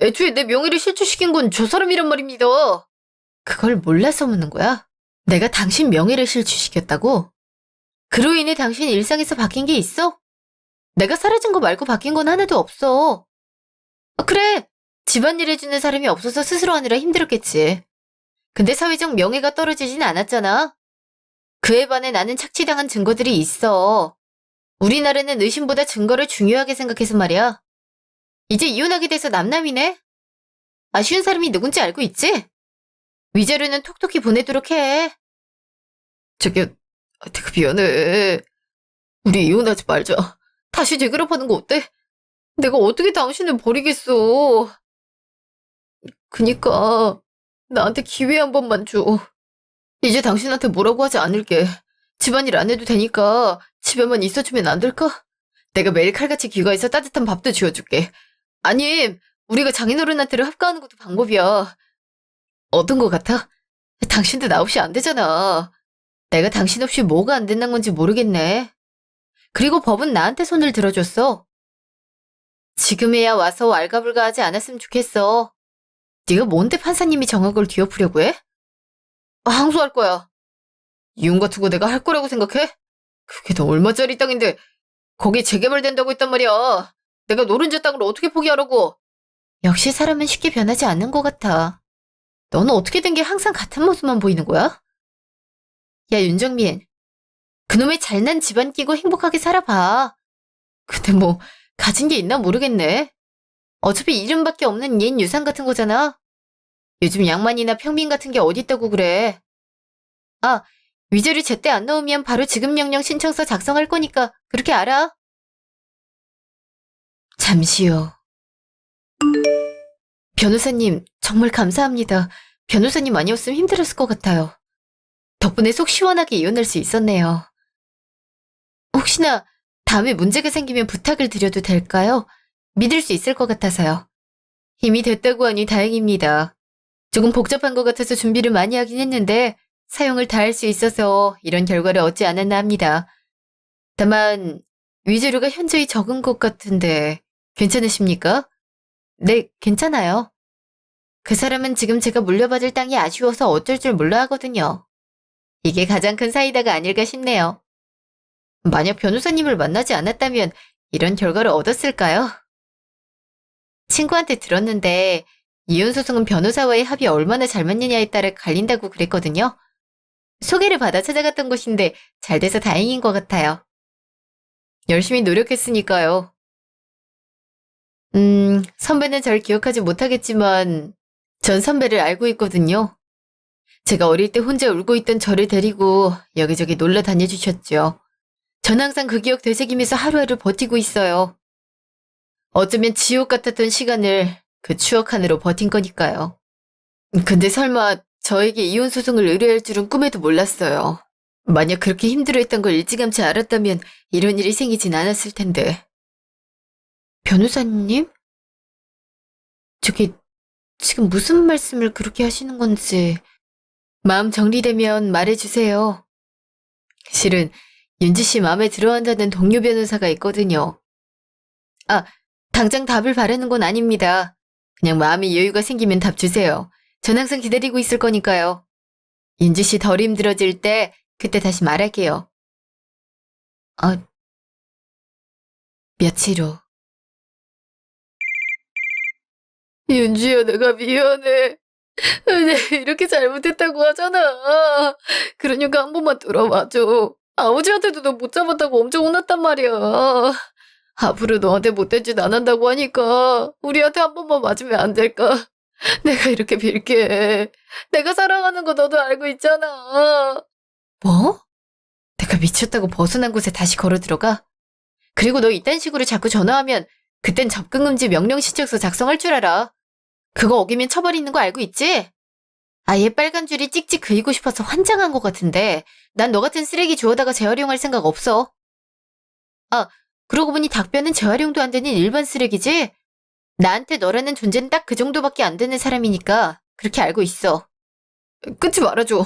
A: 애초에 내 명의를 실추시킨 건 저 사람이란 말입니다. 그걸 몰라서 묻는 거야? 내가 당신 명예를 실추시켰다고? 그로 인해 당신 일상에서 바뀐 게 있어? 내가 사라진 거 말고 바뀐 건 하나도 없어. 그래, 집안일 해주는 사람이 없어서 스스로 하느라 힘들었겠지. 근데 사회적 명예가 떨어지진 않았잖아. 그에 반해 나는 착취당한 증거들이 있어. 우리나라는 의심보다 증거를 중요하게 생각해서 말이야. 이제 이혼하게 돼서 남남이네? 아쉬운 사람이 누군지 알고 있지? 위자료는 톡톡히 보내도록 해. 저기, 되게 미안해. 우리 이혼하지 말자. 다시 재결합하는 거 어때? 내가 어떻게 당신을 버리겠어. 그니까 나한테 기회 한 번만 줘. 이제 당신한테 뭐라고 하지 않을게. 집안일 안 해도 되니까 집에만 있어주면 안 될까? 내가 매일 칼같이 귀가해서 따뜻한 밥도 지어줄게. 아님, 우리가 장인어른한테를 합가하는 것도 방법이야. 어떤 거 같아? 당신도 나 없이 안 되잖아. 내가 당신 없이 뭐가 안 된다는 건지 모르겠네. 그리고 법은 나한테 손을 들어줬어. 지금에야 와서 왈가불가하지 않았으면 좋겠어. 네가 뭔데 판사님이 정한 걸 뒤엎으려고 해? 항소할 거야. 이혼 같은 거 내가 할 거라고 생각해? 그게 너 얼마짜리 땅인데 거기 재개발된다고 했단 말이야. 내가 노른자 땅을 어떻게 포기하라고. 역시 사람은 쉽게 변하지 않는 것 같아. 너는 어떻게 된 게 항상 같은 모습만 보이는 거야? 야, 윤정민. 그놈의 잘난 집안 끼고 행복하게 살아봐. 근데 뭐 가진 게 있나 모르겠네. 어차피 이름밖에 없는 옛 유산 같은 거잖아. 요즘 양만이나 평민 같은 게 어딨다고 그래. 아, 위조를 제때 안 넣으면 바로 지급 명령 신청서 작성할 거니까 그렇게 알아. 잠시요. 변호사님, 정말 감사합니다. 변호사님 아니었으면 힘들었을 것 같아요. 덕분에 속 시원하게 이혼할 수 있었네요. 혹시나 다음에 문제가 생기면 부탁을 드려도 될까요? 믿을 수 있을 것 같아서요. 힘이 됐다고 하니 다행입니다. 조금 복잡한 것 같아서 준비를 많이 하긴 했는데 사용을 다 할 수 있어서 이런 결과를 얻지 않았나 합니다. 다만 위조료가 현저히 적은 것 같은데 괜찮으십니까? 네, 괜찮아요. 그 사람은 지금 제가 물려받을 땅이 아쉬워서 어쩔 줄 몰라 하거든요. 이게 가장 큰 사이다가 아닐까 싶네요. 만약 변호사님을 만나지 않았다면 이런 결과를 얻었을까요? 친구한테 들었는데 이혼소송은 변호사와의 합이 얼마나 잘 맞느냐에 따라 갈린다고 그랬거든요. 소개를 받아 찾아갔던 곳인데 잘 돼서 다행인 것 같아요. 열심히 노력했으니까요. 선배는 잘 기억하지 못하겠지만 전 선배를 알고 있거든요. 제가 어릴 때 혼자 울고 있던 저를 데리고 여기저기 놀러 다녀주셨죠. 전 항상 그 기억 되새기면서 하루하루 버티고 있어요. 어쩌면 지옥 같았던 시간을 그 추억 하나로 버틴 거니까요. 근데 설마 저에게 이혼 소송을 의뢰할 줄은 꿈에도 몰랐어요. 만약 그렇게 힘들어했던 걸 일찌감치 알았다면 이런 일이 생기진 않았을 텐데. 변호사님? 저기 지금 무슨 말씀을 그렇게 하시는 건지 마음 정리되면 말해주세요. 실은 윤지 씨 마음에 들어한다는 동료 변호사가 있거든요. 아, 당장 답을 바라는 건 아닙니다. 그냥 마음의 여유가 생기면 답 주세요. 전 항상 기다리고 있을 거니까요. 윤지 씨 덜 힘들어질 때 그때 다시 말할게요. 아, 며칠 후. 윤지야, 내가 미안해. 내가 이렇게 잘못했다고 하잖아. 그러니까 한 번만 들어봐줘. 아버지한테도 너 못 잡았다고 엄청 혼났단 말이야. 앞으로 너한테 못된 짓 안 한다고 하니까 우리한테 한 번만 맞으면 안 될까? 내가 이렇게 빌게. 내가 사랑하는 거 너도 알고 있잖아. 뭐? 내가 미쳤다고 벗어난 곳에 다시 걸어 들어가? 그리고 너 이딴 식으로 자꾸 전화하면 그땐 접근금지 명령 신청서 작성할 줄 알아. 그거 어기면 처벌 있는 거 알고 있지? 아예 빨간 줄이 찍찍 그이고 싶어서 환장한 것 같은데 난 너 같은 쓰레기 주워다가 재활용할 생각 없어. 아, 그러고 보니 닭뼈는 재활용도 안 되는 일반 쓰레기지? 나한테 너라는 존재는 딱 그 정도밖에 안 되는 사람이니까 그렇게 알고 있어. 끊지 말아줘.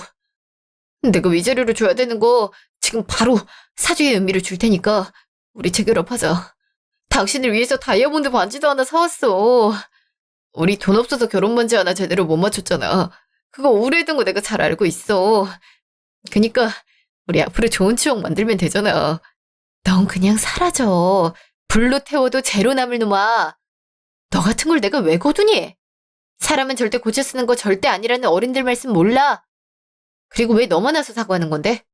A: 내가 위자료로 줘야 되는 거 지금 바로 사죄의 의미로 줄 테니까 우리 재결합하자. 당신을 위해서 다이아몬드 반지도 하나 사왔어. 우리 돈 없어서 결혼 반지 하나 제대로 못 맞췄잖아. 그거 오래된 거 내가 잘 알고 있어. 그니까 우리 앞으로 좋은 추억 만들면 되잖아. 넌 그냥 사라져. 불로 태워도 재로 남을 놈아. 너 같은 걸 내가 왜 거두니? 사람은 절대 고쳐 쓰는 거 절대 아니라는 어른들 말씀 몰라. 그리고 왜 너만 와서 사과하는 건데?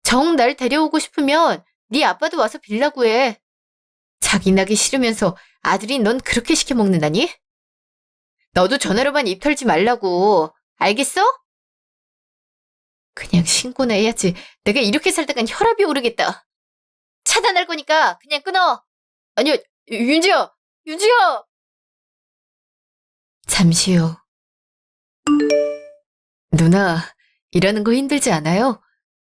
A: 정 날 데려오고 싶으면 네 아빠도 와서 빌라고 해. 자기 나기 싫으면서 아들인 넌 그렇게 시켜먹는다니? 너도 전화로만 입 털지 말라고. 알겠어? 그냥 신고나 해야지. 내가 이렇게 살다간 혈압이 오르겠다. 차단할 거니까 그냥 끊어. 아니요, 윤지야! 윤지야! 잠시요. 누나, 일하는 거 힘들지 않아요?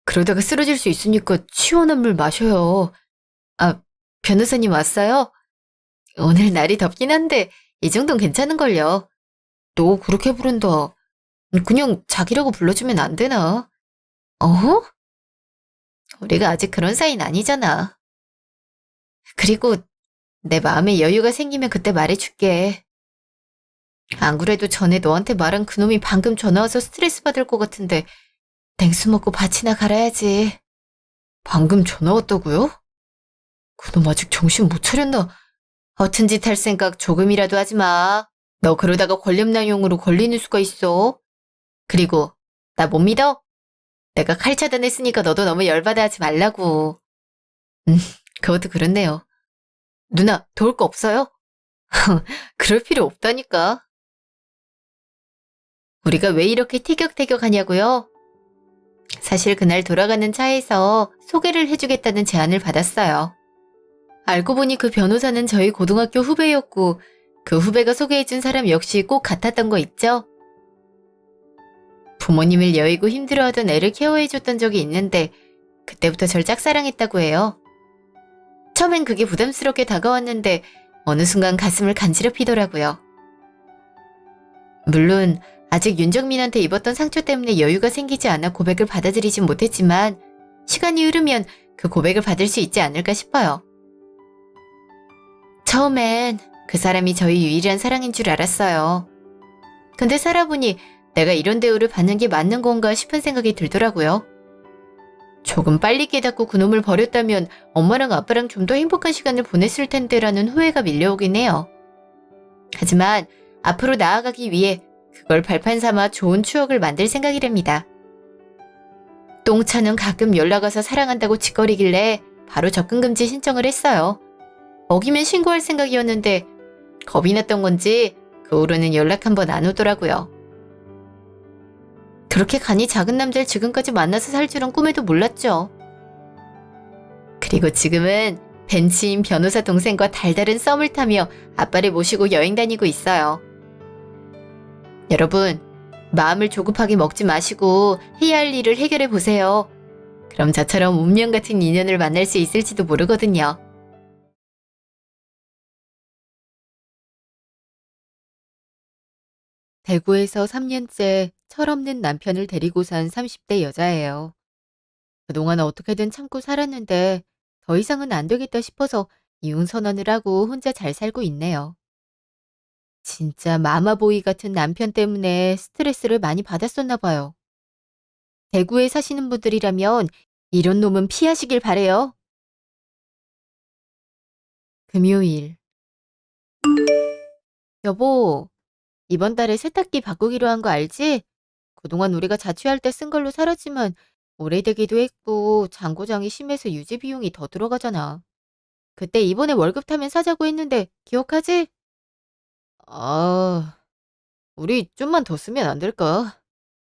A: 그러다가 쓰러질 수 있으니까 시원한 물 마셔요. 아, 변호사님 왔어요? 오늘 날이 덥긴 한데 이 정도는 괜찮은걸요. 너 그렇게 부른다. 그냥 자기라고 불러주면 안 되나? 어허? 우리가 아직 그런 사이는 아니잖아. 그리고 내 마음에 여유가 생기면 그때 말해줄게. 안 그래도 전에 너한테 말한 그놈이 방금 전화 와서 스트레스 받을 것 같은데 냉수 먹고 밭이나 갈아야지. 방금 전화 왔다고요? 그놈 아직 정신 못 차렸나? 허튼 짓 할 생각 조금이라도 하지 마. 너 그러다가 권력남용으로 걸리는 수가 있어. 그리고 나 못 믿어? 내가 칼 차단했으니까 너도 너무 열받아 하지 말라고. 음, 그것도 그렇네요. 누나, 도울 거 없어요? 그럴 필요 없다니까. 우리가 왜 이렇게 티격태격하냐고요? 사실 그날 돌아가는 차에서 소개를 해주겠다는 제안을 받았어요. 알고 보니 그 변호사는 저희 고등학교 후배였고 그 후배가 소개해준 사람 역시 꼭 같았던 거 있죠? 부모님을 여의고 힘들어하던 애를 케어해줬던 적이 있는데 그때부터 절 짝사랑했다고 해요. 처음엔 그게 부담스럽게 다가왔는데 어느 순간 가슴을 간지럽히더라고요. 물론 아직 윤정민한테 입었던 상처 때문에 여유가 생기지 않아 고백을 받아들이진 못했지만 시간이 흐르면 그 고백을 받을 수 있지 않을까 싶어요. 처음엔 그 사람이 저희 유일한 사랑인 줄 알았어요. 근데 살아보니 내가 이런 대우를 받는 게 맞는 건가 싶은 생각이 들더라고요. 조금 빨리 깨닫고 그놈을 버렸다면 엄마랑 아빠랑 좀 더 행복한 시간을 보냈을 텐데라는 후회가 밀려오긴 해요. 하지만 앞으로 나아가기 위해 그걸 발판 삼아 좋은 추억을 만들 생각이랍니다. 똥차는 가끔 연락 와서 사랑한다고 짓거리길래 바로 접근금지 신청을 했어요. 어기면 신고할 생각이었는데 겁이 났던 건지 그 후로는 연락 한번 안 오더라고요. 그렇게 간이 작은 남자를 지금까지 만나서 살 줄은 꿈에도 몰랐죠. 그리고 지금은 벤치인 변호사 동생과 달달한 썸을 타며 아빠를 모시고 여행 다니고 있어요. 여러분, 마음을 조급하게 먹지 마시고 해야 할 일을 해결해 보세요. 그럼 저처럼 운명 같은 인연을 만날 수 있을지도 모르거든요. 대구에서 3년째 철없는 남편을 데리고 산 30대 여자예요. 그동안 어떻게든 참고 살았는데 더 이상은 안 되겠다 싶어서 이혼 선언을 하고 혼자 잘 살고 있네요. 진짜 마마보이 같은 남편 때문에 스트레스를 많이 받았었나 봐요. 대구에 사시는 분들이라면 이런 놈은 피하시길 바래요. 금요일. 여보, 이번 달에 세탁기 바꾸기로 한 거 알지? 그동안 우리가 자취할 때 쓴 걸로 살았지만 오래되기도 했고 잔고장이 심해서 유지 비용이 더 들어가잖아. 그때 이번에 월급 타면 사자고 했는데 기억하지? 아, 우리 좀만 더 쓰면 안 될까?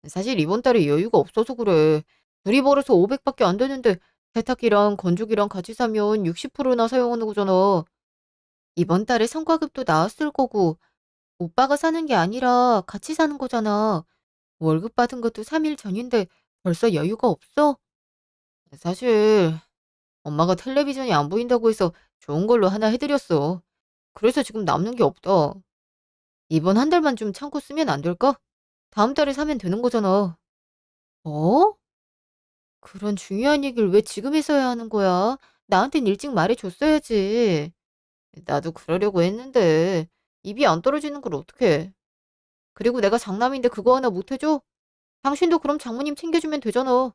A: 사실 이번 달에 여유가 없어서 그래. 둘이 벌어서 500밖에 안 되는데 세탁기랑 건조기랑 같이 사면 60%나 사용하는 거잖아. 이번 달에 성과급도 나왔을 거고 오빠가 사는 게 아니라 같이 사는 거잖아. 월급 받은 것도 3일 전인데 벌써 여유가 없어? 사실 엄마가 텔레비전이 안 보인다고 해서 좋은 걸로 하나 해드렸어. 그래서 지금 남는 게 없다. 이번 한 달만 좀 참고 쓰면 안 될까? 다음 달에 사면 되는 거잖아. 어? 그런 중요한 얘기를 왜 지금 해서야 하는 거야? 나한텐 일찍 말해줬어야지. 나도 그러려고 했는데 입이 안 떨어지는 걸 어떡해. 그리고 내가 장남인데 그거 하나 못 해줘? 당신도 그럼 장모님 챙겨주면 되잖아.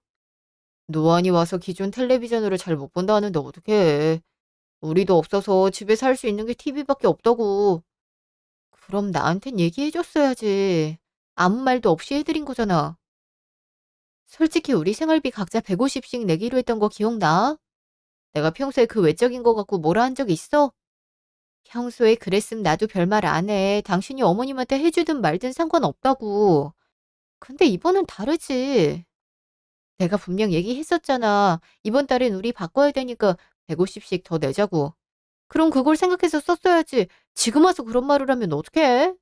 A: 노안이 와서 기존 텔레비전으로 잘 못 본다 하는데 어떡해. 우리도 없어서 집에 살 수 있는 게 TV밖에 없다고. 그럼 나한텐 얘기해줬어야지. 아무 말도 없이 해드린 거잖아. 솔직히 우리 생활비 각자 150씩 내기로 했던 거 기억나? 내가 평소에 그 외적인 거 갖고 뭐라 한 적 있어? 평소에 그랬음 나도 별말 안 해. 당신이 어머님한테 해주든 말든 상관없다고. 근데 이번은 다르지. 내가 분명 얘기했었잖아. 이번 달엔 우리 바꿔야 되니까 150씩 더 내자고. 그럼 그걸 생각해서 썼어야지. 지금 와서 그런 말을 하면 어떡해?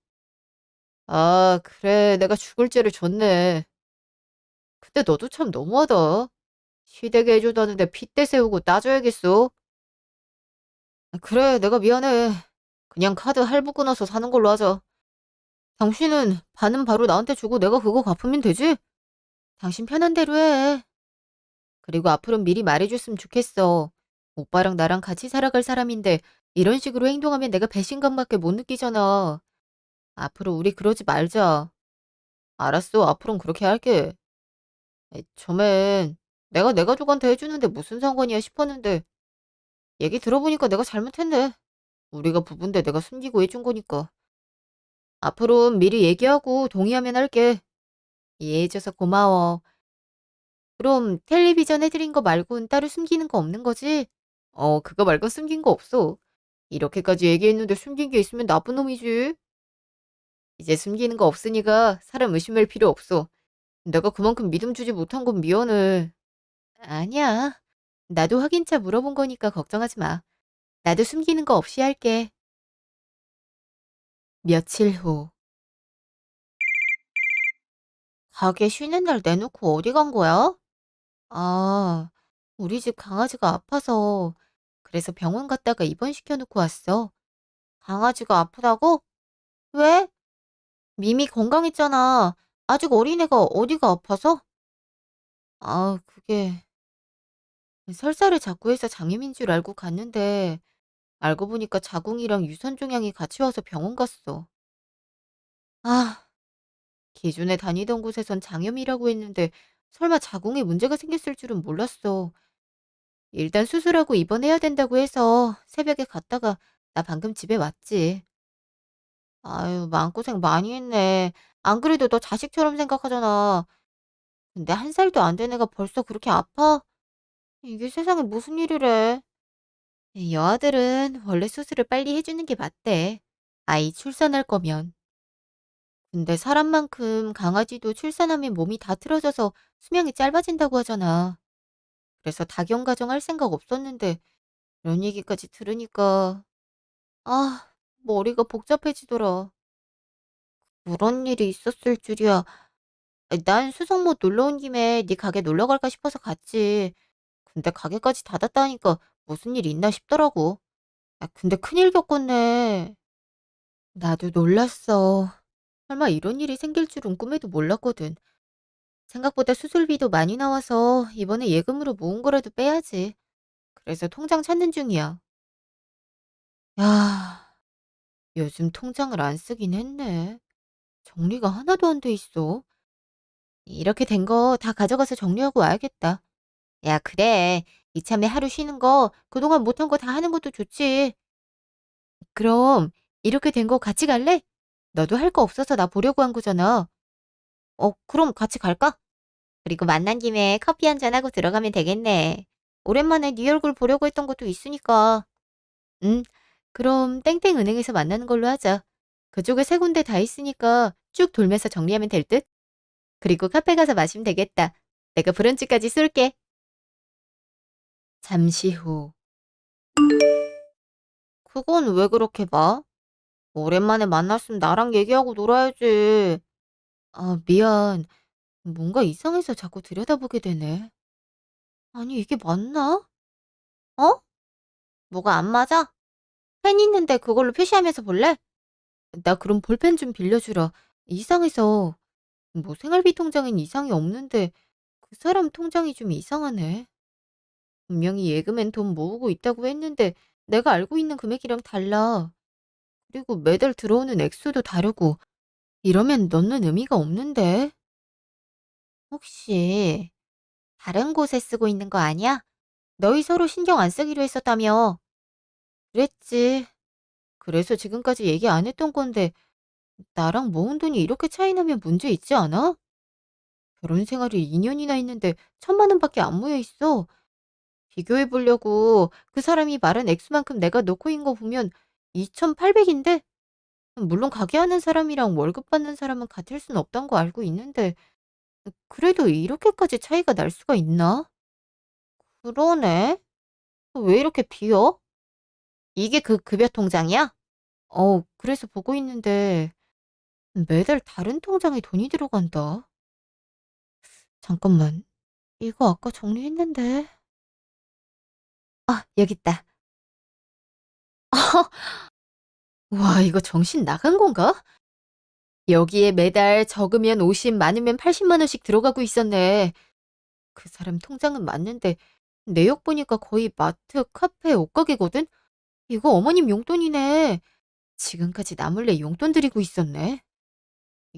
A: 아, 그래. 내가 죽을 죄를 졌네. 근데 너도 참 너무하다. 시댁에 해주다는데 핏대 세우고 따져야겠어. 아, 그래, 내가 미안해. 그냥 카드 할부 끊어서 사는 걸로 하자. 당신은 반은 바로 나한테 주고 내가 그거 갚으면 되지? 당신 편한 대로 해. 그리고 앞으로는 미리 말해줬으면 좋겠어. 오빠랑 나랑 같이 살아갈 사람인데 이런 식으로 행동하면 내가 배신감밖에 못 느끼잖아. 앞으로 우리 그러지 말자. 알았어, 앞으로는 그렇게 할게. 처음엔 내가 내 가족한테 해주는데 무슨 상관이야 싶었는데 얘기 들어보니까 내가 잘못했네. 우리가 부부인데 내가 숨기고 해준 거니까. 앞으로는 미리 얘기하고 동의하면 할게. 이해해줘서 고마워. 그럼 텔레비전 해드린 거 말고는 따로 숨기는 거 없는 거지? 그거 말고 숨긴 거 없어. 이렇게까지 얘기했는데 숨긴 게 있으면 나쁜 놈이지. 이제 숨기는 거 없으니까 사람 의심할 필요 없어. 내가 그만큼 믿음 주지 못한 건 미안해. 아니야. 나도 확인차 물어본 거니까 걱정하지 마. 나도 숨기는 거 없이 할게. 며칠 후. 가게 쉬는 날 내놓고 어디 간 거야? 아, 우리 집 강아지가 아파서 그래서 병원 갔다가 입원시켜 놓고 왔어. 강아지가 아프다고? 왜? 미미 건강했잖아. 아직 어린애가 어디가 아파서? 아, 그게 설사를 자꾸 해서 장염인 줄 알고 갔는데 알고 보니까 자궁이랑 유선 종양이 같이 와서 병원 갔어. 아, 기존에 다니던 곳에선 장염이라고 했는데 설마 자궁에 문제가 생겼을 줄은 몰랐어. 일단 수술하고 입원해야 된다고 해서 새벽에 갔다가 나 방금 집에 왔지. 아유, 마음고생 많이 했네. 안 그래도 너 자식처럼 생각하잖아. 근데 한 살도 안 된 애가 벌써 그렇게 아파? 이게 세상에 무슨 일이래. 여아들은 원래 수술을 빨리 해주는 게 맞대. 아이 출산할 거면. 근데 사람만큼 강아지도 출산하면 몸이 다 틀어져서 수명이 짧아진다고 하잖아. 그래서 dak용 가정 할 생각 없었는데 이런 얘기까지 들으니까 아, 머리가 복잡해지더라. 그런 일이 있었을 줄이야. 난 수성못 놀러 온 김에 네 가게 놀러 갈까 싶어서 갔지. 근데 가게까지 닫았다니까 무슨 일 있나 싶더라고. 근데 큰일 겪었네. 나도 놀랐어. 설마 이런 일이 생길 줄은 꿈에도 몰랐거든. 생각보다 수술비도 많이 나와서 이번에 예금으로 모은 거라도 빼야지. 그래서 통장 찾는 중이야. 야, 요즘 통장을 안 쓰긴 했네. 정리가 하나도 안 돼 있어. 이렇게 된 거 다 가져가서 정리하고 와야겠다. 야, 그래. 이참에 하루 쉬는 거 그동안 못한 거 다 하는 것도 좋지. 그럼 이렇게 된 거 같이 갈래? 너도 할 거 없어서 나 보려고 한 거잖아. 그럼 같이 갈까? 그리고 만난 김에 커피 한잔 하고 들어가면 되겠네. 오랜만에 네 얼굴 보려고 했던 것도 있으니까. 응, 그럼 땡땡은행에서 만나는 걸로 하자. 그쪽에 세 군데 다 있으니까 쭉 돌면서 정리하면 될 듯? 그리고 카페 가서 마시면 되겠다. 내가 브런치까지 쏠게. 잠시 후. 그건 왜 그렇게 봐? 오랜만에 만났으면 나랑 얘기하고 놀아야지. 아, 미안. 뭔가 이상해서 자꾸 들여다보게 되네. 아니, 이게 맞나? 어? 뭐가 안 맞아? 펜 있는데 그걸로 표시하면서 볼래? 나 그럼 볼펜 좀 빌려주라. 이상해서. 뭐 생활비 통장엔 이상이 없는데 그 사람 통장이 좀 이상하네. 분명히 예금엔 돈 모으고 있다고 했는데 내가 알고 있는 금액이랑 달라. 그리고 매달 들어오는 액수도 다르고 이러면 넣는 의미가 없는데. 혹시 다른 곳에 쓰고 있는 거 아니야? 너희 서로 신경 안 쓰기로 했었다며. 그랬지. 그래서 지금까지 얘기 안 했던 건데 나랑 모은 돈이 이렇게 차이 나면 문제 있지 않아? 결혼 생활이 2년이나 했는데 1,000만 원밖에 안 모여 있어. 비교해 보려고 그 사람이 말한 액수만큼 내가 넣고 있는 거 보면 2,800인데 물론 가게 하는 사람이랑 월급 받는 사람은 같을 순 없다는 거 알고 있는데 그래도 이렇게까지 차이가 날 수가 있나? 그러네. 왜 이렇게 비어? 이게 그 급여 통장이야? 그래서 보고 있는데 매달 다른 통장에 돈이 들어간다. 잠깐만. 이거 아까 정리했는데. 아, 여기 있다. 와, 이거 정신 나간 건가? 여기에 매달 적으면 50, 많으면 80만 원씩 들어가고 있었네. 그 사람 통장은 맞는데 내역 보니까 거의 마트, 카페, 옷가게거든? 이거 어머님 용돈이네. 지금까지 나 몰래 용돈 드리고 있었네.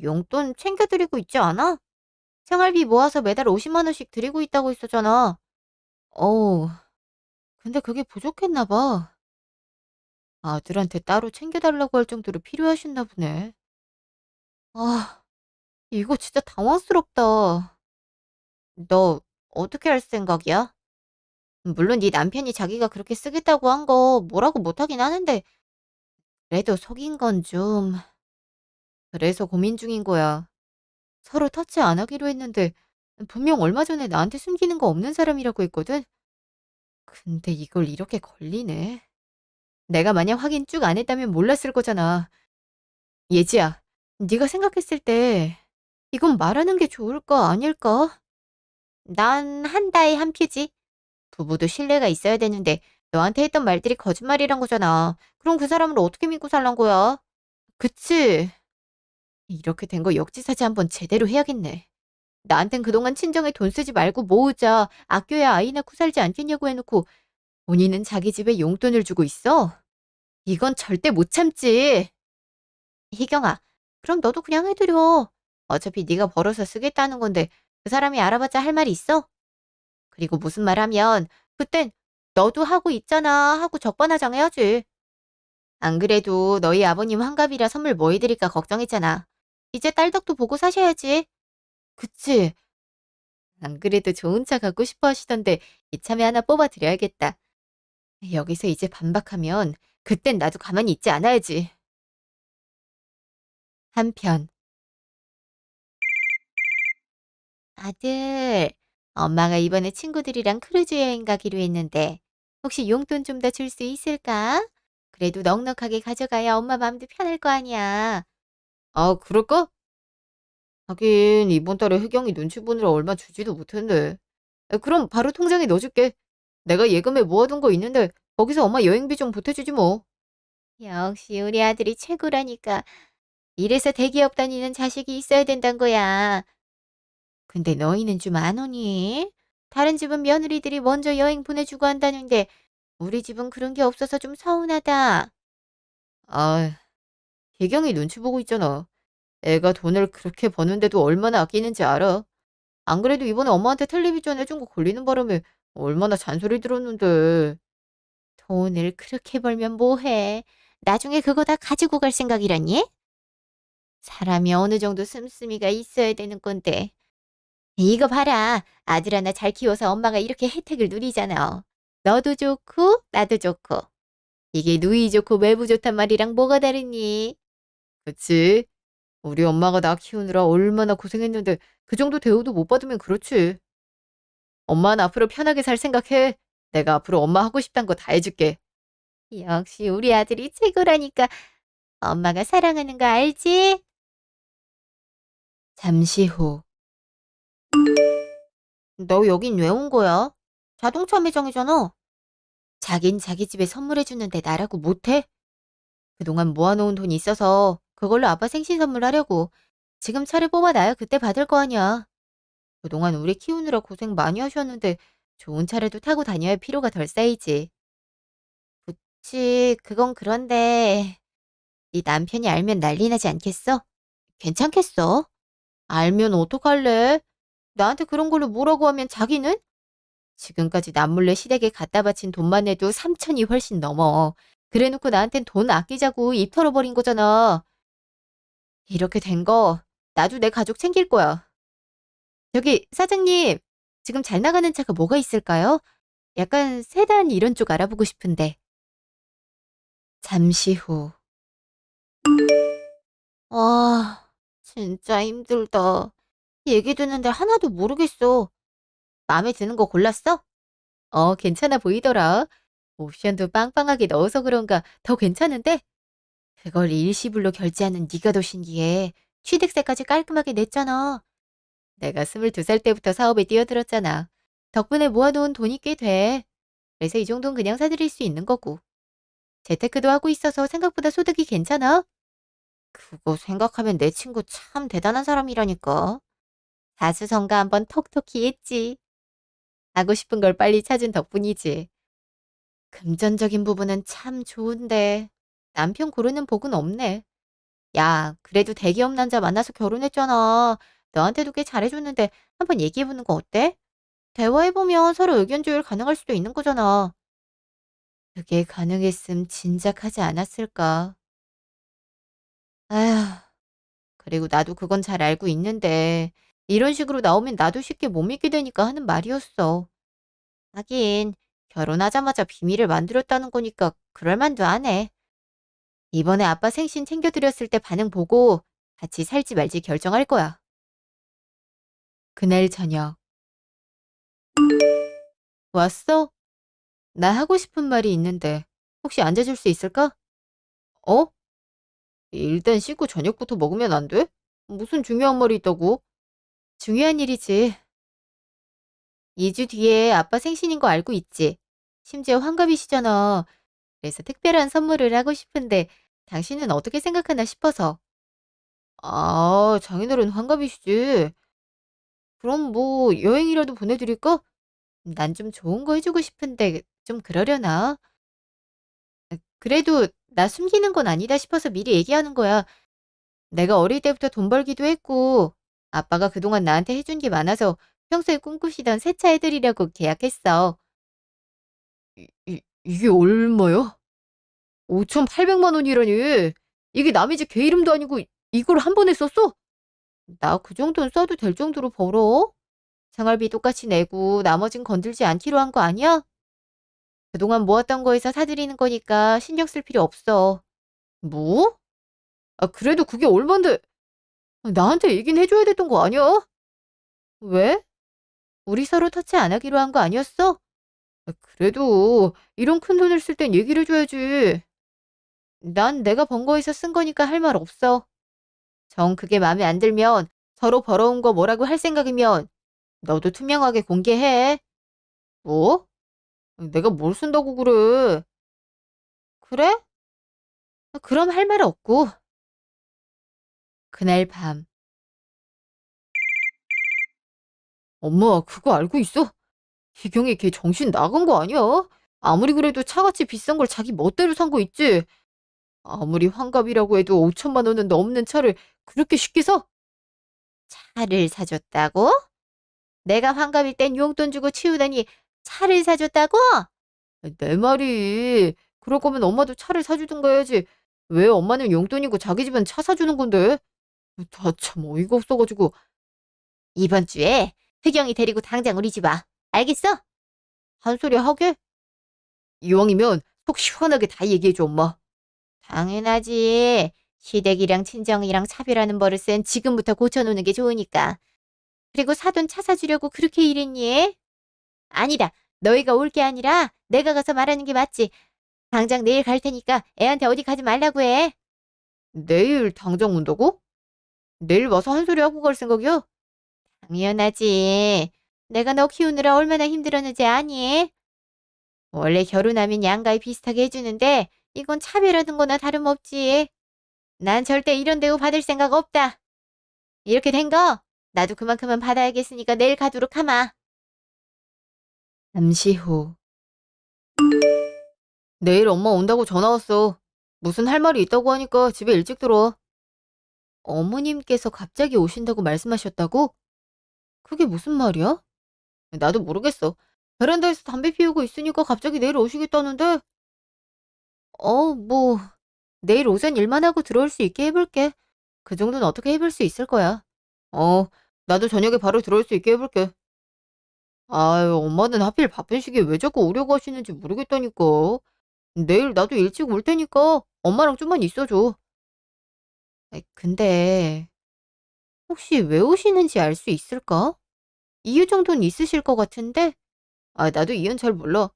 A: 용돈 챙겨드리고 있지 않아? 생활비 모아서 매달 50만 원씩 드리고 있다고 했었잖아. 어, 근데 그게 부족했나 봐. 아들한테 따로 챙겨달라고 할 정도로 필요하셨나 보네. 아, 이거 진짜 당황스럽다. 너 어떻게 할 생각이야? 물론 네 남편이 자기가 그렇게 쓰겠다고 한 거 뭐라고 못하긴 하는데 그래도 속인 건 좀... 그래서 고민 중인 거야. 서로 터치 안 하기로 했는데 분명 얼마 전에 나한테 숨기는 거 없는 사람이라고 했거든? 근데 이걸 이렇게 걸리네. 내가 만약 확인 쭉 안 했다면 몰랐을 거잖아. 예지야, 네가 생각했을 때 이건 말하는 게 좋을까 아닐까? 난 한다에 한 표지. 부부도 신뢰가 있어야 되는데 너한테 했던 말들이 거짓말이란 거잖아. 그럼 그 사람을 어떻게 믿고 살란 거야? 그치? 이렇게 된 거 역지사지 한번 제대로 해야겠네. 나한텐 그동안 친정에 돈 쓰지 말고 모으자, 아껴야 아이 낳고 살지 않겠냐고 해놓고 본인은 자기 집에 용돈을 주고 있어? 이건 절대 못 참지. 희경아, 그럼 너도 그냥 해드려. 어차피 네가 벌어서 쓰겠다는 건데 그 사람이 알아봤자 할 말이 있어? 그리고 무슨 말 하면 그땐 너도 하고 있잖아 하고 적반하장해야지. 안 그래도 너희 아버님 환갑이라 선물 뭐 해드릴까 걱정했잖아. 이제 딸 덕도 보고 사셔야지. 그치? 안 그래도 좋은 차 갖고 싶어 하시던데 이참에 하나 뽑아 드려야겠다. 여기서 이제 반박하면 그땐 나도 가만히 있지 않아야지. 한편 아들, 엄마가 이번에 친구들이랑 크루즈 여행 가기로 했는데 혹시 용돈 좀 더 줄 수 있을까? 그래도 넉넉하게 가져가야 엄마 마음도 편할 거 아니야. 아, 그럴까? 하긴 이번 달에 혜경이 눈치 보느라 얼마 주지도 못했네. 그럼 바로 통장에 넣어줄게. 내가 예금에 모아둔 거 있는데 거기서 엄마 여행비 좀 보태주지 뭐. 역시 우리 아들이 최고라니까. 이래서 대기업 다니는 자식이 있어야 된단 거야. 근데 너희는 좀 안 오니? 다른 집은 며느리들이 먼저 여행 보내주고 한다는데 우리 집은 그런 게 없어서 좀 서운하다. 아, 혜경이 눈치 보고 있잖아. 애가 돈을 그렇게 버는데도 얼마나 아끼는지 알아. 안 그래도 이번에 엄마한테 텔레비전 해준 거 걸리는 바람에 얼마나 잔소리 들었는데. 돈을 그렇게 벌면 뭐해? 나중에 그거 다 가지고 갈 생각이라니? 사람이 어느 정도 씀씀이가 있어야 되는 건데. 이거 봐라. 아들 하나 잘 키워서 엄마가 이렇게 혜택을 누리잖아. 너도 좋고 나도 좋고. 이게 누이 좋고 매부 좋단 말이랑 뭐가 다르니? 그치? 우리 엄마가 나 키우느라 얼마나 고생했는데 그 정도 대우도 못 받으면 그렇지. 엄마는 앞으로 편하게 살 생각해. 내가 앞으로 엄마 하고 싶단 거 다 해줄게. 역시 우리 아들이 최고라니까. 엄마가 사랑하는 거 알지? 잠시 후. 너 여긴 왜 온 거야? 자동차 매장이잖아. 자긴 자기 집에 선물해 주는데 나라고 못해? 그동안 모아놓은 돈이 있어서 그걸로 아빠 생신 선물하려고. 지금 차를 뽑아놔야 그때 받을 거 아니야. 그동안 우리 키우느라 고생 많이 하셨는데 좋은 차라도 타고 다녀야 피로가 덜 쌓이지. 그치, 그건 그런데 네 남편이 알면 난리 나지 않겠어? 괜찮겠어? 알면 어떡할래? 나한테 그런 걸로 뭐라고 하면 자기는? 지금까지 남몰래 시댁에 갖다 바친 돈만 해도 3천이 훨씬 넘어. 그래놓고 나한텐 돈 아끼자고 입 털어버린 거잖아. 이렇게 된 거 나도 내 가족 챙길 거야. 저기 사장님, 지금 잘 나가는 차가 뭐가 있을까요? 약간 세단 이런 쪽 알아보고 싶은데. 잠시 후. 아, 진짜 힘들다. 얘기 듣는데 하나도 모르겠어. 마음에 드는 거 골랐어? 괜찮아 보이더라. 옵션도 빵빵하게 넣어서 그런가 더 괜찮은데? 그걸 일시불로 결제하는 네가 더 신기해. 취득세까지 깔끔하게 냈잖아. 내가 22살 때부터 사업에 뛰어들었잖아. 덕분에 모아놓은 돈이 꽤 돼. 그래서 이 정도는 그냥 사드릴 수 있는 거고. 재테크도 하고 있어서 생각보다 소득이 괜찮아. 그거 생각하면 내 친구 참 대단한 사람이라니까. 사수성가 한번 톡톡히 했지. 하고 싶은 걸 빨리 찾은 덕분이지. 금전적인 부분은 참 좋은데 남편 고르는 복은 없네. 야, 그래도 대기업 남자 만나서 결혼했잖아. 너한테도 꽤 잘해줬는데 한번 얘기해보는 거 어때? 대화해보면 서로 의견 조율 가능할 수도 있는 거잖아. 그게 가능했음 진작 하지 않았을까. 아휴, 그리고 나도 그건 잘 알고 있는데 이런 식으로 나오면 나도 쉽게 못 믿게 되니까 하는 말이었어. 하긴 결혼하자마자 비밀을 만들었다는 거니까 그럴 만도 하네. 이번에 아빠 생신 챙겨드렸을 때 반응 보고 같이 살지 말지 결정할 거야. 그날 저녁. 왔어? 나 하고 싶은 말이 있는데 혹시 앉아줄 수 있을까? 어? 일단 씻고 저녁부터 먹으면 안 돼? 무슨 중요한 말이 있다고? 중요한 일이지. 2주 뒤에 아빠 생신인 거 알고 있지? 심지어 환갑이시잖아. 그래서 특별한 선물을 하고 싶은데 당신은 어떻게 생각하나 싶어서. 아, 장인어른 환갑이시지. 그럼 뭐 여행이라도 보내드릴까? 난 좀 좋은 거 해주고 싶은데 좀 그러려나? 그래도 나 숨기는 건 아니다 싶어서 미리 얘기하는 거야. 내가 어릴 때부터 돈 벌기도 했고 아빠가 그동안 나한테 해준 게 많아서 평소에 꿈꾸시던 새 차 해드리려고 계약했어. 이게 얼마야? 5,800만 원이라니. 이게 남의 집 개 이름도 아니고 이걸 한 번에 썼어? 나 그 정도는 써도 될 정도로 벌어? 생활비 똑같이 내고 나머진 건들지 않기로 한 거 아니야? 그동안 모았던 거에서 사드리는 거니까 신경 쓸 필요 없어. 뭐? 아, 그래도 그게 얼만데. 나한테 얘긴 해줘야 됐던 거 아니야? 왜? 우리 서로 터치 안 하기로 한 거 아니었어? 아, 그래도 이런 큰 돈을 쓸 땐 얘기를 해줘야지. 난 내가 번 거에서 쓴 거니까 할 말 없어. 정 그게 마음에 안 들면 서로 벌어온 거 뭐라고 할 생각이면 너도 투명하게 공개해. 뭐? 내가 뭘 쓴다고 그래? 그래? 아, 그럼 할 말 없고. 그날 밤. 엄마, 그거 알고 있어? 희경이 걔 정신 나간 거 아니야? 아무리 그래도 차같이 비싼 걸 자기 멋대로 산 거 있지? 아무리 환갑이라고 해도 5천만 원은 넘는 차를 그렇게 쉽게 사? 차를 사줬다고? 내가 환갑일 땐 용돈 주고 치우더니 차를 사줬다고? 내 말이. 그럴 거면 엄마도 차를 사주든가 해야지. 왜 엄마는 용돈이고 자기 집은 차 사주는 건데? 다 참 어이가 없어가지고. 이번 주에 혜경이 데리고 당장 우리 집 와. 알겠어? 한 소리 하게? 이왕이면 속 시원하게 다 얘기해줘, 엄마. 당연하지. 시댁이랑 친정이랑 차별하는 버릇은 지금부터 고쳐놓는 게 좋으니까. 그리고 사돈 차 사주려고 그렇게 일했니? 아니다. 너희가 올 게 아니라 내가 가서 말하는 게 맞지. 당장 내일 갈 테니까 애한테 어디 가지 말라고 해. 내일 당장 온다고? 내일 와서 한 소리 하고 갈 생각이야? 당연하지. 내가 너 키우느라 얼마나 힘들었는지 아니? 원래 결혼하면 양가에 비슷하게 해주는데 이건 차별하는 거나 다름없지. 난 절대 이런 대우 받을 생각 없다. 이렇게 된 거 나도 그만큼은 받아야겠으니까 내일 가도록 하마. 잠시 후. 내일 엄마 온다고 전화 왔어. 무슨 할 말이 있다고 하니까 집에 일찍 들어와. 어머님께서 갑자기 오신다고 말씀하셨다고? 그게 무슨 말이야? 나도 모르겠어. 베란다에서 담배 피우고 있으니까 갑자기 내일 오시겠다는데? 뭐, 내일 오전 일만 하고 들어올 수 있게 해볼게. 그 정도는 어떻게 해볼 수 있을 거야. 어, 나도 저녁에 바로 들어올 수 있게 해볼게. 아유, 엄마는 하필 바쁜 시기에 왜 자꾸 오려고 하시는지 모르겠다니까. 내일 나도 일찍 올 테니까 엄마랑 좀만 있어줘. 근데 혹시 왜 오시는지 알 수 있을까? 이유 정도는 있으실 것 같은데? 아, 나도 이유는 잘 몰라.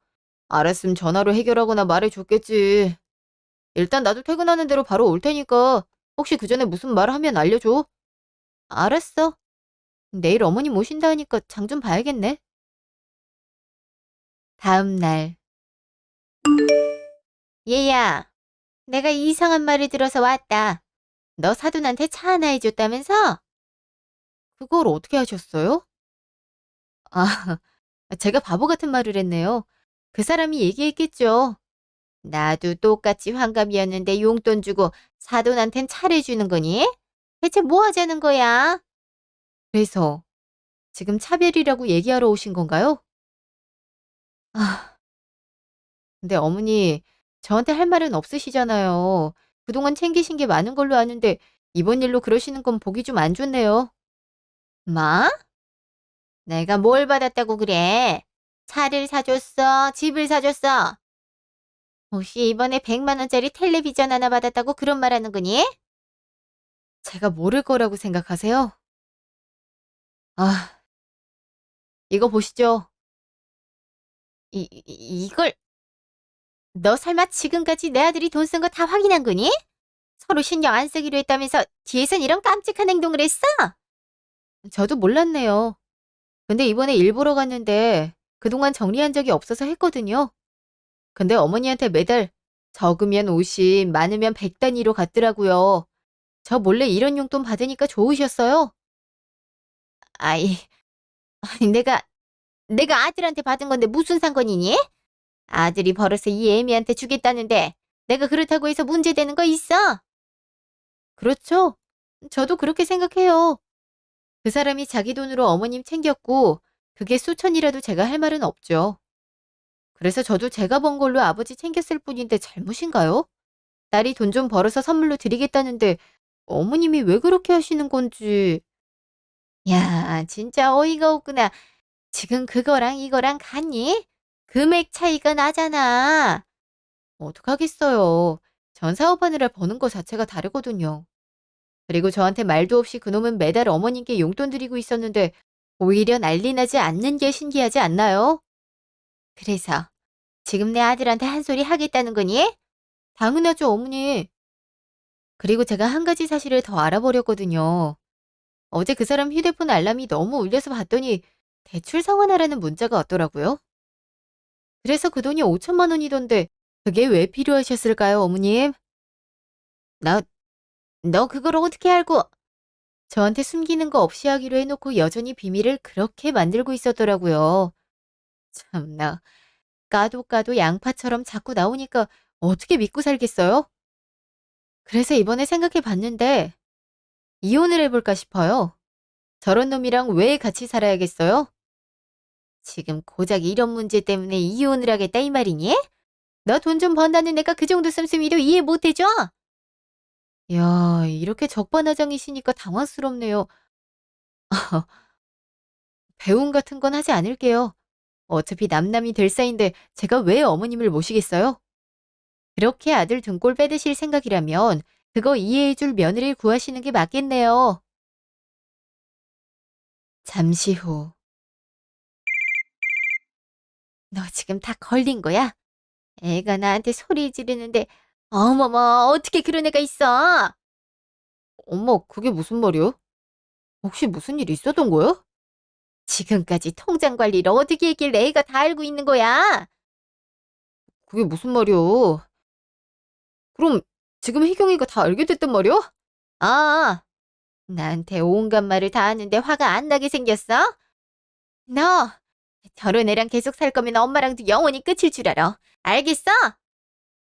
A: 알았으면 전화로 해결하거나 말해줬겠지. 일단 나도 퇴근하는 대로 바로 올 테니까 혹시 그 전에 무슨 말 하면 알려줘. 알았어. 내일 어머님 오신다 하니까 장 좀 봐야겠네. 다음 날. 얘야, 내가 이상한 말을 들어서 왔다. 너 사돈한테 차 하나 해줬다면서? 그걸 어떻게 하셨어요? 아, 제가 바보 같은 말을 했네요. 그 사람이 얘기했겠죠. 나도 똑같이 환갑이었는데 용돈 주고 사돈한텐 차를 주는 거니? 대체 뭐 하자는 거야? 그래서 지금 차별이라고 얘기하러 오신 건가요? 아, 근데 어머니, 저한테 할 말은 없으시잖아요. 그동안 챙기신 게 많은 걸로 아는데 이번 일로 그러시는 건 보기 좀 안 좋네요. 뭐? 내가 뭘 받았다고 그래? 차를 사줬어? 집을 사줬어? 혹시 이번에 100만 원짜리 텔레비전 하나 받았다고 그런 말 하는 거니? 제가 모를 거라고 생각하세요? 아, 이거 보시죠. 이걸, 너 설마 지금까지 내 아들이 돈 쓴 거 다 확인한 거니? 서로 신경 안 쓰기로 했다면서 뒤에선 이런 깜찍한 행동을 했어? 저도 몰랐네요. 근데 이번에 일 보러 갔는데 그동안 정리한 적이 없어서 했거든요. 근데 어머니한테 매달 적으면 50, 많으면 100 단위로 갔더라고요. 저 몰래 이런 용돈 받으니까 좋으셨어요? 아이, 아니, 내가 아들한테 받은 건데 무슨 상관이니? 아들이 벌어서 이 애미한테 주겠다는데 내가 그렇다고 해서 문제되는 거 있어? 그렇죠? 저도 그렇게 생각해요. 그 사람이 자기 돈으로 어머님 챙겼고 그게 수천이라도 제가 할 말은 없죠. 그래서 저도 제가 번 걸로 아버지 챙겼을 뿐인데 잘못인가요? 딸이 돈 좀 벌어서 선물로 드리겠다는데 어머님이 왜 그렇게 하시는 건지. 야, 진짜 어이가 없구나. 지금 그거랑 이거랑 같니? 금액 차이가 나잖아. 어떡하겠어요. 전 사업하느라 버는 거 자체가 다르거든요. 그리고 저한테 말도 없이 그놈은 매달 어머님께 용돈 드리고 있었는데 오히려 난리 나지 않는 게 신기하지 않나요? 그래서 지금 내 아들한테 한 소리 하겠다는 거니? 당연하죠, 어머니. 그리고 제가 한 가지 사실을 더 알아보려거든요. 어제 그 사람 휴대폰 알람이 너무 울려서 봤더니 대출 상환하라는 문자가 왔더라고요. 그래서 그 돈이 5천만 원이던데 그게 왜 필요하셨을까요, 어머님? 나, 너 그걸 어떻게 알고? 저한테 숨기는 거 없이 하기로 해놓고 여전히 비밀을 그렇게 만들고 있었더라고요. 참나, 까도 까도 양파처럼 자꾸 나오니까 어떻게 믿고 살겠어요? 그래서 이번에 생각해 봤는데 이혼을 해볼까 싶어요. 저런 놈이랑 왜 같이 살아야겠어요? 지금 고작 이런 문제 때문에 이혼을 하겠다 이 말이니? 너 돈 좀 번다는 내가 그 정도 씀씀이도 이해 못 해줘? 야, 이렇게 적반하장이시니까 당황스럽네요. 배움 같은 건 하지 않을게요. 어차피 남남이 될 사이인데 제가 왜 어머님을 모시겠어요? 그렇게 아들 등골 빼드실 생각이라면 그거 이해해줄 며느리를 구하시는 게 맞겠네요. 잠시 후. 너 지금 다 걸린 거야? 애가 나한테 소리 지르는데 어머머 어떻게 그런 애가 있어? 엄마 그게 무슨 말이야? 혹시 무슨 일 있었던 거야? 지금까지 통장 관리를 어떻게 했길래 애가 다 알고 있는 거야? 그게 무슨 말이야? 그럼 지금 혜경이가 다 알게 됐단 말이야? 아, 나한테 온갖 말을 다 하는데 화가 안 나게 생겼어? 너 저런 애랑 계속 살 거면 엄마랑도 영원히 끝일 줄 알아. 알겠어?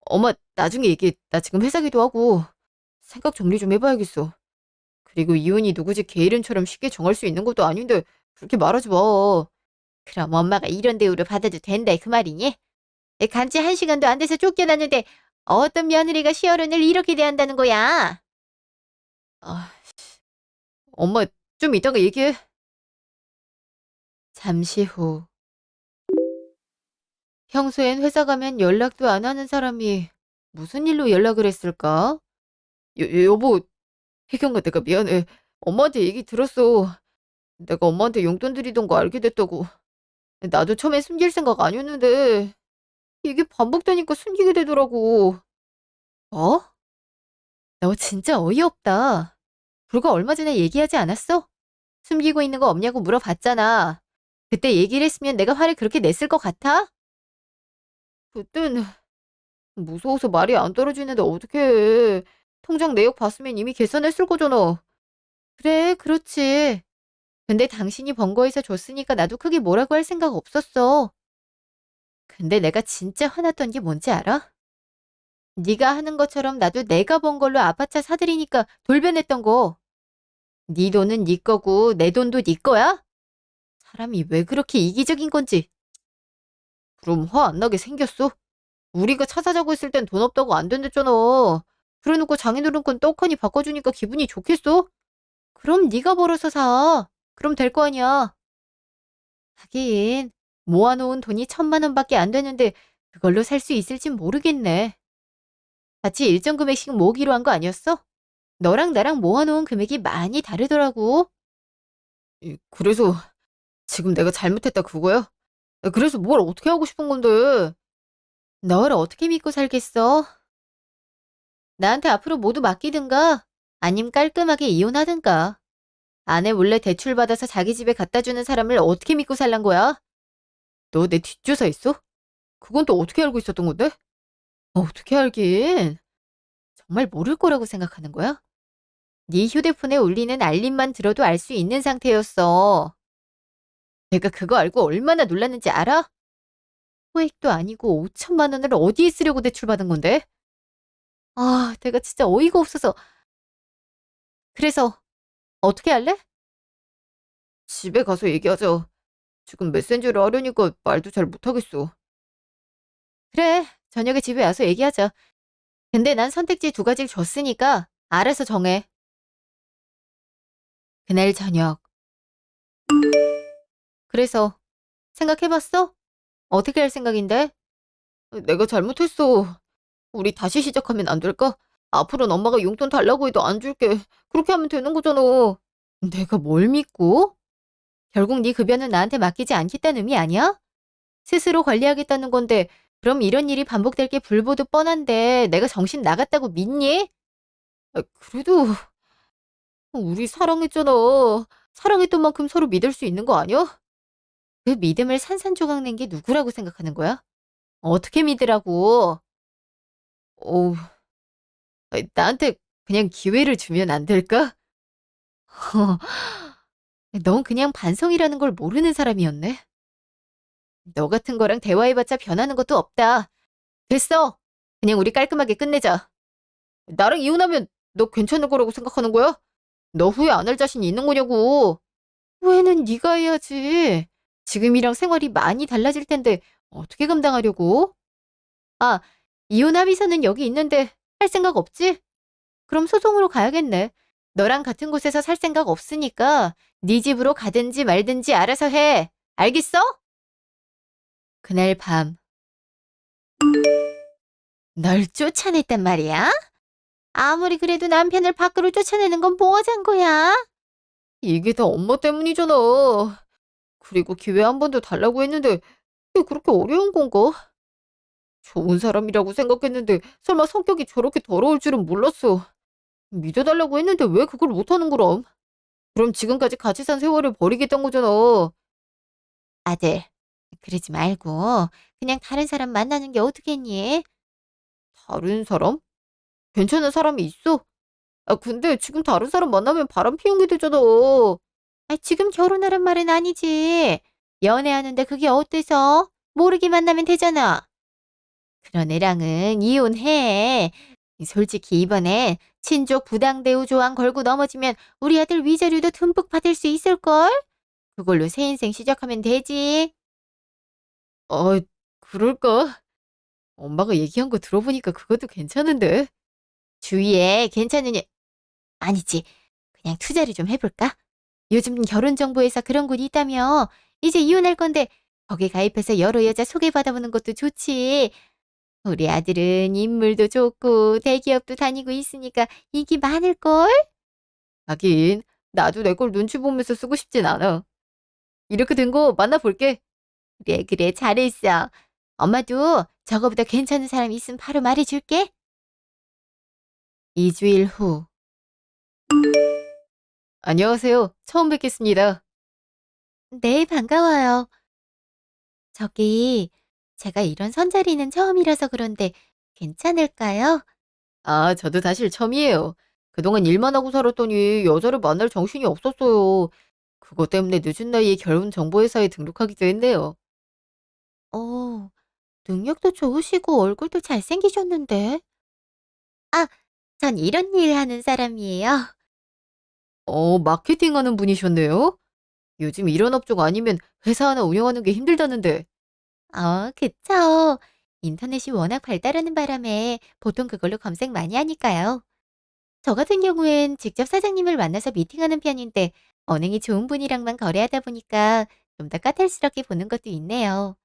A: 엄마 나중에 얘기해. 나 지금 회사 기도하고 생각 정리 좀 해봐야겠어. 그리고 이혼이 누구지 걔 이름처럼 쉽게 정할 수 있는 것도 아닌데 그렇게 말하지 마. 그럼 엄마가 이런 대우를 받아도 된다 그 말이니? 간지 1시간도 안 돼서 쫓겨났는데 어떤 며느리가 시어른을 이렇게 대한다는 거야? 아, 엄마 좀 이따가 얘기해. 잠시 후. 평소엔 회사 가면 연락도 안 하는 사람이 무슨 일로 연락을 했을까? 여보, 혜경아 내가 미안해. 엄마한테 얘기 들었어. 내가 엄마한테 용돈 드리던 거 알게 됐다고. 나도 처음에 숨길 생각 아니었는데 이게 반복되니까 숨기게 되더라고. 어? 너 진짜 어이없다. 불과 얼마 전에 얘기하지 않았어? 숨기고 있는 거 없냐고 물어봤잖아. 그때 얘기를 했으면 내가 화를 그렇게 냈을 것 같아? 그때는 무서워서 말이 안 떨어지는데 어떡해. 통장 내역 봤으면 이미 계산했을 거잖아. 그래, 그렇지. 근데 당신이 번 거에서 줬으니까 나도 크게 뭐라고 할 생각 없었어. 근데 내가 진짜 화났던 게 뭔지 알아? 네가 하는 것처럼 나도 내가 번 걸로 아파트 사들이니까 돌변했던 거. 네 돈은 네 거고 내 돈도 네 거야? 사람이 왜 그렇게 이기적인 건지. 그럼 화 안 나게 생겼어? 우리가 차 사자고 했을 땐 돈 없다고 안 된댔잖아. 그래놓고 장인어른건 떡하니 바꿔주니까 기분이 좋겠어? 그럼 네가 벌어서 사. 그럼 될 거 아니야. 하긴 모아놓은 돈이 1,000만 원밖에 안 되는데 그걸로 살 수 있을진 모르겠네. 같이 일정 금액씩 모으기로 한 거 아니었어? 너랑 나랑 모아놓은 금액이 많이 다르더라고. 그래서 지금 내가 잘못했다 그거야? 그래서 뭘 어떻게 하고 싶은 건데? 널 어떻게 믿고 살겠어? 나한테 앞으로 모두 맡기든가, 아님 깔끔하게 이혼하든가. 아내 몰래 대출 받아서 자기 집에 갖다 주는 사람을 어떻게 믿고 살란 거야? 너 내 뒷조사했어? 그건 또 어떻게 알고 있었던 건데? 어떻게 알긴? 정말 모를 거라고 생각하는 거야? 네 휴대폰에 울리는 알림만 들어도 알 수 있는 상태였어. 내가 그거 알고 얼마나 놀랐는지 알아? 소액도 아니고 5천만 원을 어디에 쓰려고 대출받은 건데? 아, 내가 진짜 어이가 없어서. 그래서 어떻게 할래? 집에 가서 얘기하자. 지금 메신저를 하려니까 말도 잘 못하겠어. 그래, 저녁에 집에 와서 얘기하자. 근데 난 선택지 두 가지를 줬으니까 알아서 정해. 그날 저녁. 그래서 생각해봤어? 어떻게 할 생각인데? 내가 잘못했어. 우리 다시 시작하면 안 될까? 앞으로는 엄마가 용돈 달라고 해도 안 줄게. 그렇게 하면 되는 거잖아. 내가 뭘 믿고? 결국 네 급여는 나한테 맡기지 않겠다는 의미 아니야? 스스로 관리하겠다는 건데 그럼 이런 일이 반복될 게 불보듯 뻔한데 내가 정신 나갔다고 믿니? 그래도 우리 사랑했잖아. 사랑했던 만큼 서로 믿을 수 있는 거 아니야? 그 믿음을 산산조각 낸 게 누구라고 생각하는 거야? 어떻게 믿으라고? 어, 나한테 그냥 기회를 주면 안 될까? 넌 그냥 반성이라는 걸 모르는 사람이었네. 너 같은 거랑 대화해봤자 변하는 것도 없다. 됐어. 그냥 우리 깔끔하게 끝내자. 나랑 이혼하면 너 괜찮을 거라고 생각하는 거야? 너 후회 안 할 자신이 있는 거냐고. 후회는 네가 해야지. 지금이랑 생활이 많이 달라질 텐데 어떻게 감당하려고? 아, 이혼 합의서는 여기 있는데 할 생각 없지? 그럼 소송으로 가야겠네. 너랑 같은 곳에서 살 생각 없으니까 네 집으로 가든지 말든지 알아서 해. 알겠어? 그날 밤. 널 쫓아냈단 말이야? 아무리 그래도 남편을 밖으로 쫓아내는 건 뭐하잔 거야? 이게 다 엄마 때문이잖아. 그리고 기회 한 번 더 달라고 했는데 그게 그렇게 어려운 건가? 좋은 사람이라고 생각했는데 설마 성격이 저렇게 더러울 줄은 몰랐어. 믿어달라고 했는데 왜 그걸 못하는 거람? 그럼 지금까지 같이 산 세월을 버리겠다는 거잖아. 아들, 그러지 말고 그냥 다른 사람 만나는 게 어떻겠니? 다른 사람? 괜찮은 사람이 있어? 근데 지금 다른 사람 만나면 바람 피우게 되잖아. 지금 결혼하란 말은 아니지. 연애하는데 그게 어때서? 모르게 만나면 되잖아. 그런 애랑은 이혼해. 솔직히 이번에 친족 부당대우 조항 걸고 넘어지면 우리 아들 위자료도 듬뿍 받을 수 있을걸? 그걸로 새 인생 시작하면 되지. 어, 그럴까? 엄마가 얘기한 거 들어보니까 그것도 괜찮은데. 주위에 괜찮으니, 아니지. 그냥 투자를 좀 해볼까? 요즘 결혼정보회사 그런 곳이 있다며. 이제 이혼할 건데 거기 가입해서 여러 여자 소개받아보는 것도 좋지. 우리 아들은 인물도 좋고 대기업도 다니고 있으니까 인기 많을걸? 하긴 나도 내 걸 눈치 보면서 쓰고 싶진 않아. 이렇게 된 거 만나볼게. 그래 그래 잘했어. 엄마도 저거보다 괜찮은 사람 있으면 바로 말해줄게. 2주일 후. 안녕하세요. 처음 뵙겠습니다. 네, 반가워요. 저기, 제가 이런 선자리는 처음이라서 그런데 괜찮을까요? 저도 사실 처음이에요. 그동안 일만 하고 살았더니 여자를 만날 정신이 없었어요. 그것 때문에 늦은 나이에 결혼 정보회사에 등록하기도 했네요. 어, 능력도 좋으시고 얼굴도 잘생기셨는데. 아, 전 이런 일 하는 사람이에요. 마케팅 하는 분이셨네요? 요즘 이런 업종 아니면 회사 하나 운영하는 게 힘들다는데. 그쵸. 인터넷이 워낙 발달하는 바람에 보통 그걸로 검색 많이 하니까요. 저 같은 경우엔 직접 사장님을 만나서 미팅하는 편인데 언행이 좋은 분이랑만 거래하다 보니까 좀 더 까탈스럽게 보는 것도 있네요.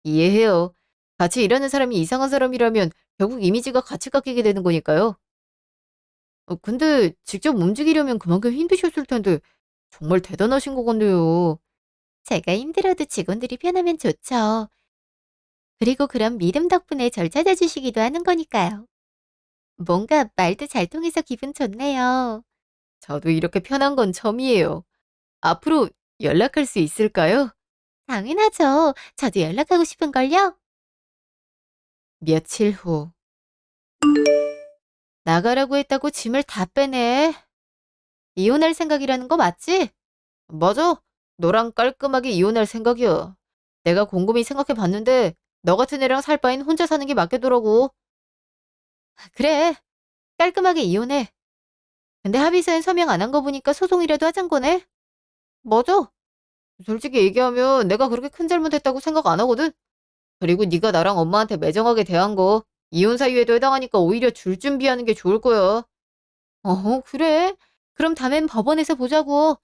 A: 이해해요. 같이 일하는 사람이 이상한 사람이라면 결국 이미지가 같이 깎이게 되는 거니까요. 근데 직접 움직이려면 그만큼 힘드셨을 텐데 정말 대단하신 것 같네요. 제가 힘들어도 직원들이 편하면 좋죠. 그리고 그런 믿음 덕분에 절 찾아주시기도 하는 거니까요. 뭔가 말도 잘 통해서 기분 좋네요. 저도 이렇게 편한 건 처음이에요. 앞으로 연락할 수 있을까요? 당연하죠. 저도 연락하고 싶은걸요? 며칠 후. 나가라고 했다고 짐을 다 빼네. 이혼할 생각이라는 거 맞지? 맞아. 너랑 깔끔하게 이혼할 생각이야. 내가 곰곰이 생각해 봤는데 너 같은 애랑 살 바엔 혼자 사는 게 맞겠더라고. 그래. 깔끔하게 이혼해. 근데 합의서엔 서명 안 한 거 보니까 소송이라도 하잔 거네? 맞아. 솔직히 얘기하면 내가 그렇게 큰 잘못했다고 생각 안 하거든? 그리고 네가 나랑 엄마한테 매정하게 대한 거 이혼 사유에도 해당하니까 오히려 줄 준비하는 게 좋을 거야. 그래? 그럼 다음엔 법원에서 보자고.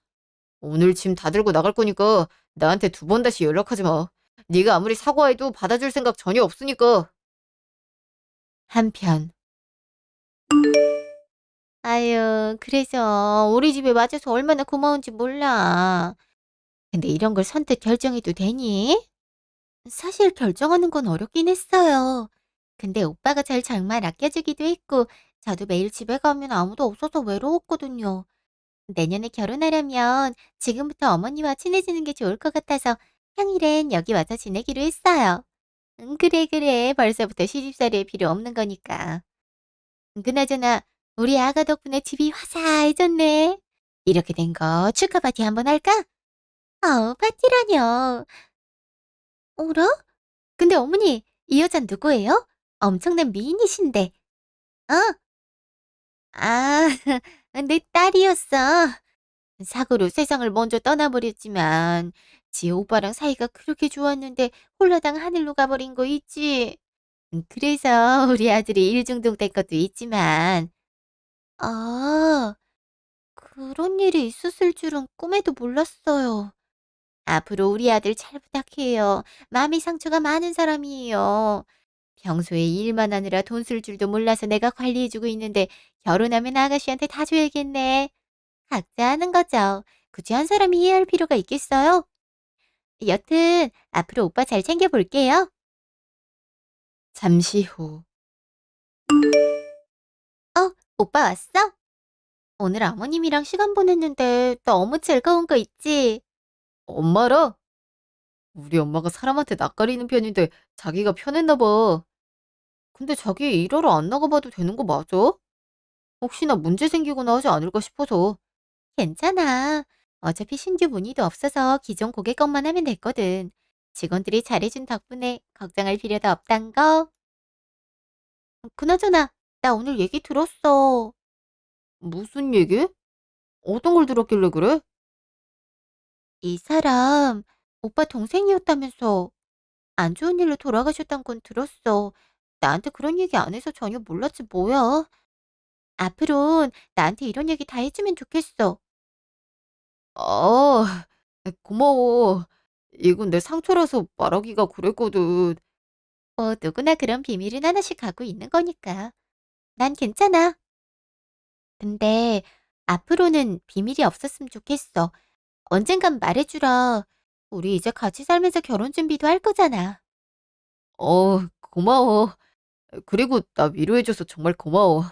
A: 오늘 짐 다 들고 나갈 거니까 나한테 두 번 다시 연락하지 마. 네가 아무리 사과해도 받아줄 생각 전혀 없으니까. 한편. 아유, 그래서 우리 집에 와줘서 얼마나 고마운지 몰라. 근데 이런 걸 선뜻 결정해도 되니? 사실 결정하는 건 어렵긴 했어요. 근데 오빠가 절 정말 아껴주기도 했고, 저도 매일 집에 가면 아무도 없어서 외로웠거든요. 내년에 결혼하려면 지금부터 어머니와 친해지는 게 좋을 것 같아서 평일엔 여기 와서 지내기로 했어요. 그래, 그래. 벌써부터 시집살이에 필요 없는 거니까. 그나저나, 우리 아가 덕분에 집이 화사해졌네. 이렇게 된 거 축하 파티 한번 할까? 파티라뇨. 어라? 근데 어머니, 이 여잔 누구예요? 엄청난 미인이신데. 어? 아, 내 딸이었어. 사고로 세상을 먼저 떠나버렸지만, 지 오빠랑 사이가 그렇게 좋았는데 홀라당 하늘로 가버린 거 있지. 그래서 우리 아들이 일중독 된 것도 있지만, 아, 그런 일이 있었을 줄은 꿈에도 몰랐어요. 앞으로 우리 아들 잘 부탁해요. 마음의 상처가 많은 사람이에요. 평소에 일만 하느라 돈 쓸 줄도 몰라서 내가 관리해주고 있는데 결혼하면 아가씨한테 다 줘야겠네. 각자 하는 거죠. 굳이 한 사람이 이해할 필요가 있겠어요? 여튼 앞으로 오빠 잘 챙겨볼게요. 잠시 후. 오빠 왔어? 오늘 어머님이랑 시간 보냈는데 너무 즐거운 거 있지? 엄마라? 우리 엄마가 사람한테 낯가리는 편인데 자기가 편했나 봐. 근데 자기 일하러 안 나가봐도 되는 거 맞아? 혹시나 문제 생기거나 하지 않을까 싶어서. 괜찮아. 어차피 신규 문의도 없어서 기존 고객 것만 하면 됐거든. 직원들이 잘해준 덕분에 걱정할 필요도 없단 거. 그나저나, 나 오늘 얘기 들었어. 무슨 얘기? 어떤 걸 들었길래 그래? 이 사람, 오빠 동생이었다면서 안 좋은 일로 돌아가셨단 건 들었어. 나한테 그런 얘기 안 해서 전혀 몰랐지 뭐야. 앞으론 나한테 이런 얘기 다 해주면 좋겠어. 아, 고마워. 이건 내 상처라서 말하기가 그랬거든. 누구나 그런 비밀은 하나씩 갖고 있는 거니까. 난 괜찮아. 근데 앞으로는 비밀이 없었으면 좋겠어. 언젠간 말해주라. 우리 이제 같이 살면서 결혼 준비도 할 거잖아. 고마워. 그리고 나 위로해줘서 정말 고마워.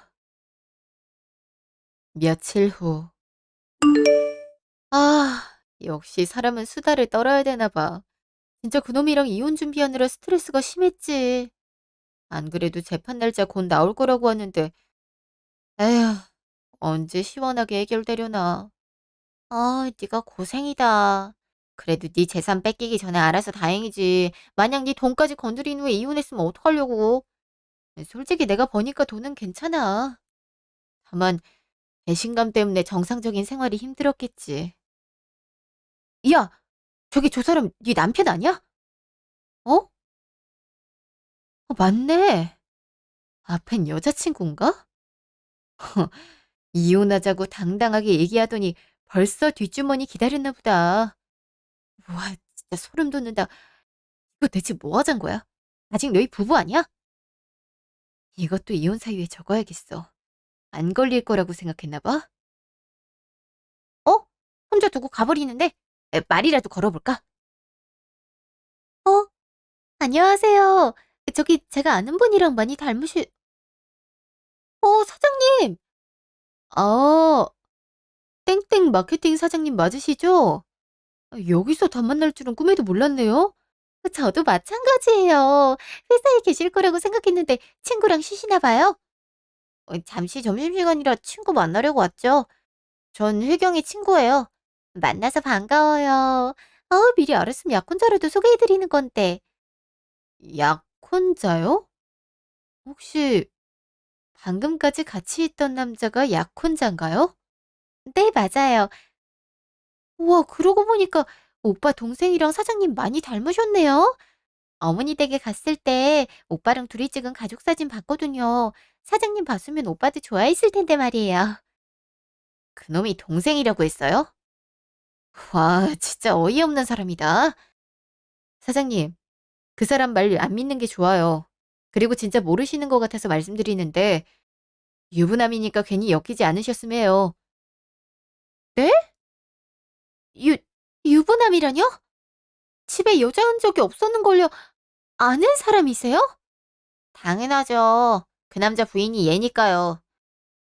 A: 며칠 후. 아, 역시 사람은 수다를 떨어야 되나 봐. 진짜 그놈이랑 이혼 준비하느라 스트레스가 심했지. 안 그래도 재판 날짜 곧 나올 거라고 하는데, 에휴, 언제 시원하게 해결되려나. 네가 고생이다. 그래도 네 재산 뺏기기 전에 알아서 다행이지. 만약 네 돈까지 건드린 후에 이혼했으면 어떡하려고. 솔직히 내가 버니까 돈은 괜찮아. 다만 배신감 때문에 정상적인 생활이 힘들었겠지. 야, 저기 저 사람 네 남편 아니야? 어? 맞네. 앞엔 여자친구인가? 이혼하자고 당당하게 얘기하더니 벌써 뒷주머니 기다렸나 보다. 와, 진짜 소름 돋는다. 이거 대체 뭐 하자는 거야? 아직 너희 부부 아니야? 이것도 이혼 사유에 적어야겠어. 안 걸릴 거라고 생각했나 봐? 어? 혼자 두고 가버리는데? 말이라도 걸어볼까? 어? 안녕하세요. 저기 제가 아는 분이랑 많이 사장님! 아, 땡땡 마케팅 사장님 맞으시죠? 여기서 다 만날 줄은 꿈에도 몰랐네요. 저도 마찬가지예요. 회사에 계실 거라고 생각했는데 친구랑 쉬시나 봐요? 잠시 점심시간이라 친구 만나려고 왔죠. 전 혜경이 친구예요. 만나서 반가워요. 미리 알았으면 약혼자라도 소개해드리는 건데. 약혼자요? 혹시 방금까지 같이 있던 남자가 약혼자인가요? 네, 맞아요. 우와, 그러고 보니까 오빠 동생이랑 사장님 많이 닮으셨네요. 어머니 댁에 갔을 때 오빠랑 둘이 찍은 가족 사진 봤거든요. 사장님 봤으면 오빠도 좋아했을 텐데 말이에요. 그놈이 동생이라고 했어요? 와, 진짜 어이없는 사람이다. 사장님, 그 사람 말 안 믿는 게 좋아요. 그리고 진짜 모르시는 것 같아서 말씀드리는데, 유부남이니까 괜히 엮이지 않으셨으면 해요. 네? 유, 유부남이라뇨? 집에 여자 흔적이 없었는걸요. 아는 사람이세요? 당연하죠. 그 남자 부인이 얘니까요.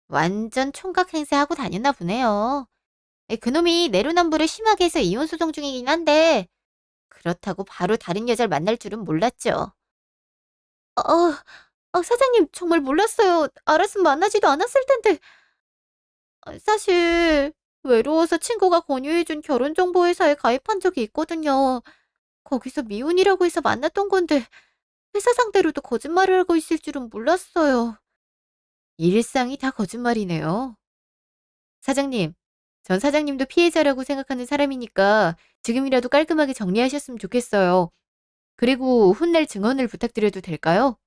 A: 완전 총각 행세하고 다녔나 보네요. 그놈이 내로남불을 심하게 해서 이혼 소송 중이긴 한데, 그렇다고 바로 다른 여자를 만날 줄은 몰랐죠. 사장님, 정말 몰랐어요. 알았으면 만나지도 않았을 텐데. 사실 외로워서 친구가 권유해준 결혼정보회사에 가입한 적이 있거든요. 거기서 미혼이라고 해서 만났던 건데 회사 상대로도 거짓말을 하고 있을 줄은 몰랐어요. 일상이 다 거짓말이네요. 사장님, 전 사장님도 피해자라고 생각하는 사람이니까 지금이라도 깔끔하게 정리하셨으면 좋겠어요. 그리고 혼낼 증언을 부탁드려도 될까요?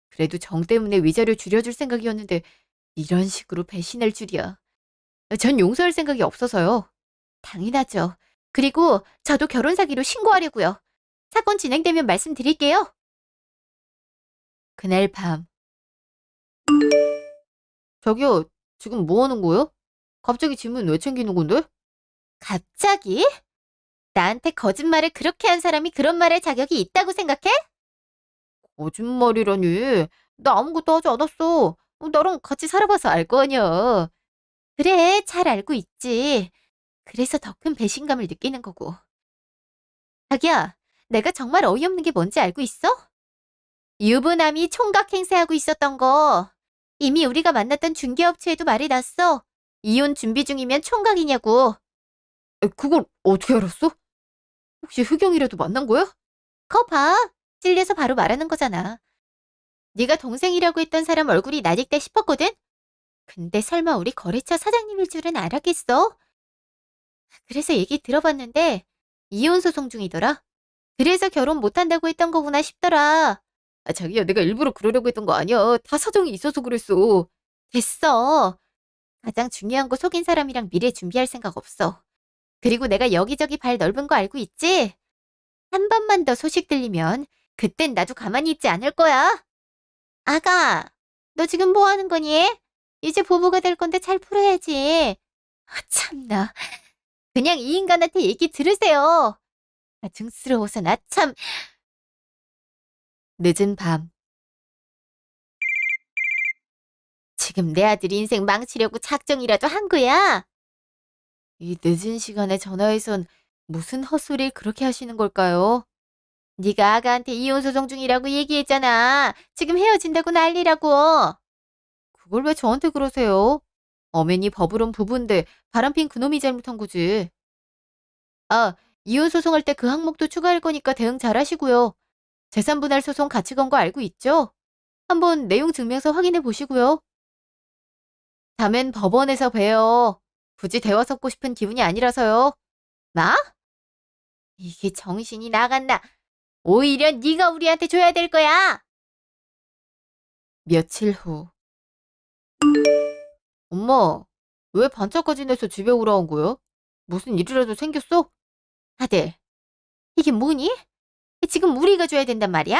A: 그래도 정 때문에 위자료 줄여줄 생각이었는데 이런 식으로 배신할 줄이야. 전 용서할 생각이 없어서요. 당연하죠. 그리고 저도 결혼 사기로 신고하려고요. 사건 진행되면 말씀드릴게요. 그날 밤. 저기요, 지금 뭐 하는 거예요? 갑자기 짐은 왜 챙기는 건데? 갑자기? 나한테 거짓말을 그렇게 한 사람이 그런 말할 자격이 있다고 생각해? 거짓말이라니. 나 아무것도 하지 않았어. 나랑 같이 살아봐서 알 거 아니야. 그래, 잘 알고 있지. 그래서 더 큰 배신감을 느끼는 거고. 자기야, 내가 정말 어이없는 게 뭔지 알고 있어? 유부남이 총각 행세하고 있었던 거. 이미 우리가 만났던 중개업체에도 말이 났어. 이혼 준비 중이면 총각이냐고. 그걸 어떻게 알았어? 혹시 흑영이라도 만난 거야? 거 봐. 찔려서 바로 말하는 거잖아. 네가 동생이라고 했던 사람 얼굴이 낯익다 싶었거든? 근데 설마 우리 거래처 사장님일 줄은 알았겠어? 그래서 얘기 들어봤는데 이혼 소송 중이더라. 그래서 결혼 못한다고 했던 거구나 싶더라. 자기야, 내가 일부러 그러려고 했던 거 아니야. 다 사정이 있어서 그랬어. 됐어. 가장 중요한 거 속인 사람이랑 미래 준비할 생각 없어. 그리고 내가 여기저기 발 넓은 거 알고 있지? 한 번만 더 소식 들리면 그땐 나도 가만히 있지 않을 거야. 아가, 너 지금 뭐 하는 거니? 이제 부부가 될 건데 잘 풀어야지. 참나. 그냥 이 인간한테 얘기 들으세요. 증스러워서 나 참. 늦은 밤. 지금 내 아들 인생 망치려고 작정이라도 한 거야? 이 늦은 시간에 전화해선 무슨 헛소리를 그렇게 하시는 걸까요? 네가 아가한테 이혼 소송 중이라고 얘기했잖아. 지금 헤어진다고 난리라고. 그걸 왜 저한테 그러세요? 엄연히 법으론 부부인데 바람핀 그놈이 잘못한 거지. 아, 이혼 소송할 때 그 항목도 추가할 거니까 대응 잘하시고요. 재산분할 소송 같이 건 거 알고 있죠? 한번 내용 증명서 확인해 보시고요. 다음엔 법원에서 봬요. 굳이 대화 섞고 싶은 기분이 아니라서요. 나? 이게 정신이 나갔나? 오히려 네가 우리한테 줘야 될 거야. 며칠 후. 엄마, 왜 반차까지 내서 집에 오라온 거야? 무슨 일이라도 생겼어? 아들, 이게 뭐니? 지금 우리가 줘야 된단 말이야?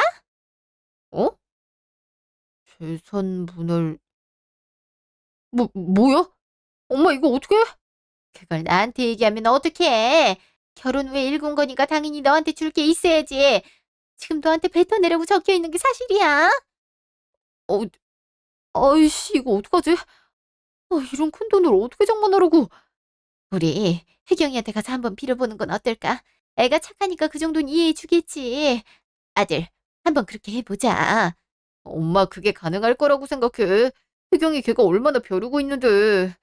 A: 어? 재산 분할 뭐야? 엄마 이거 어떡해?
B: 그걸 나한테 얘기하면 어떡해. 결혼 후에 일군 거니까 당연히 너한테 줄 게 있어야지. 지금 너한테 뱉어내라고 적혀 있는 게 사실이야.
A: 어, 아이씨, 이거 어떡하지? 이런 큰 돈을 어떻게 장만하라고?
B: 우리 혜경이한테 가서 한번 빌어보는 건 어떨까? 애가 착하니까 그 정도는 이해해 주겠지. 아들, 한번 그렇게 해보자.
A: 엄마 그게 가능할 거라고 생각해. 혜경이 걔가 얼마나 벼르고 있는데.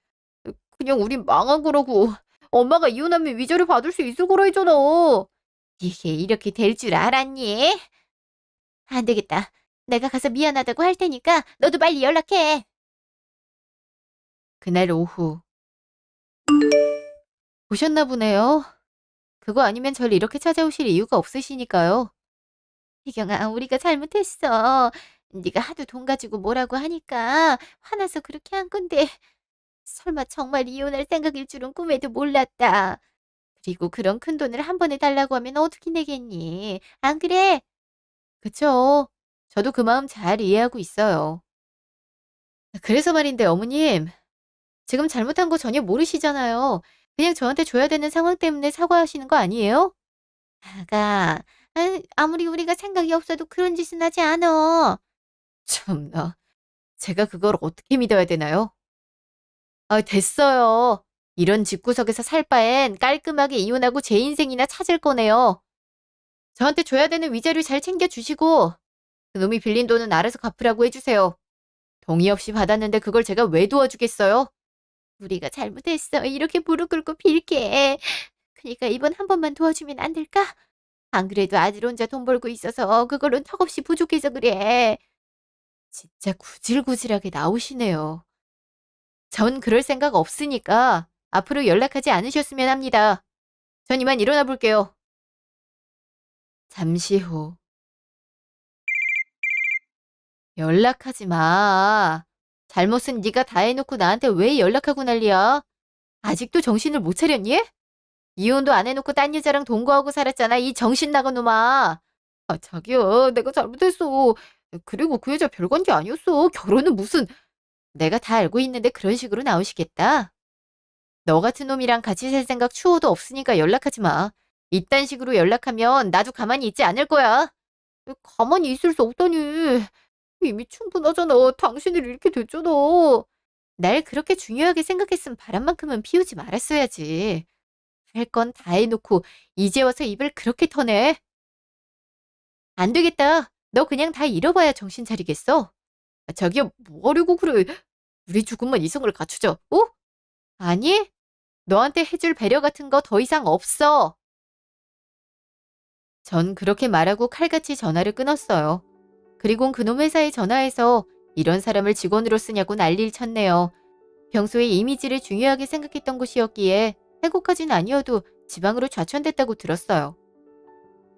A: 그냥 우린 망한 거라고. 엄마가 이혼하면 위자료 받을 수 있을 거라 했잖아.
B: 이게 이렇게 될 줄 알았니? 안 되겠다. 내가 가서 미안하다고 할 테니까 너도 빨리 연락해.
A: 그날 오후. 보셨나 보네요. 그거 아니면 절 이렇게 찾아오실 이유가 없으시니까요.
B: 혜경아, 우리가 잘못했어. 네가 하도 돈 가지고 뭐라고 하니까 화나서 그렇게 한 건데 설마 정말 이혼할 생각일 줄은 꿈에도 몰랐다. 그리고 그런 큰 돈을 한 번에 달라고 하면 어떻게 내겠니? 안 그래?
A: 그쵸? 저도 그 마음 잘 이해하고 있어요. 그래서 말인데 어머님, 지금 잘못한 거 전혀 모르시잖아요. 그냥 저한테 줘야 되는 상황 때문에 사과하시는 거 아니에요?
B: 아가, 아무리 우리가 생각이 없어도 그런 짓은 하지 않어.
A: 참나, 제가 그걸 어떻게 믿어야 되나요? 됐어요. 이런 집구석에서 살 바엔 깔끔하게 이혼하고 제 인생이나 찾을 거네요. 저한테 줘야 되는 위자료 잘 챙겨주시고 그놈이 빌린 돈은 알아서 갚으라고 해주세요. 동의 없이 받았는데 그걸 제가 왜 도와주겠어요?
B: 우리가 잘못했어. 이렇게 무릎 꿇고 빌게. 그러니까 이번 한 번만 도와주면 안 될까? 안 그래도 아들 혼자 돈 벌고 있어서 그걸로는 턱없이 부족해서 그래.
A: 진짜 구질구질하게 나오시네요. 전 그럴 생각 없으니까 앞으로 연락하지 않으셨으면 합니다. 전 이만 일어나 볼게요. 잠시 후. 연락하지 마. 잘못은 네가 다 해놓고 나한테 왜 연락하고 난리야? 아직도 정신을 못 차렸니? 이혼도 안 해놓고 딴 여자랑 동거하고 살았잖아, 이 정신 나간 놈아. 자기야, 내가 잘못했어. 그리고 그 여자 별건 게 아니었어. 결혼은 무슨. 내가 다 알고 있는데 그런 식으로 나오시겠다? 너 같은 놈이랑 같이 살 생각 추호도 없으니까 연락하지 마. 이딴 식으로 연락하면 나도 가만히 있지 않을 거야. 가만히 있을 수 없다니. 이미 충분하잖아. 당신을 잃게 됐잖아. 날 그렇게 중요하게 생각했으면 바람만큼은 피우지 말았어야지. 할 건 다 해놓고 이제 와서 입을 그렇게 터내. 안 되겠다. 너 그냥 다 잃어봐야 정신 차리겠어. 저기요, 뭐 하려고 그래. 우리 조금만 이성을 갖추자. 어? 아니? 너한테 해줄 배려 같은 거 더 이상 없어. 전 그렇게 말하고 칼같이 전화를 끊었어요. 그리곤 그놈 회사에 전화해서 이런 사람을 직원으로 쓰냐고 난리를 쳤네요. 평소에 이미지를 중요하게 생각했던 곳이었기에 해고까진 아니어도 지방으로 좌천됐다고 들었어요.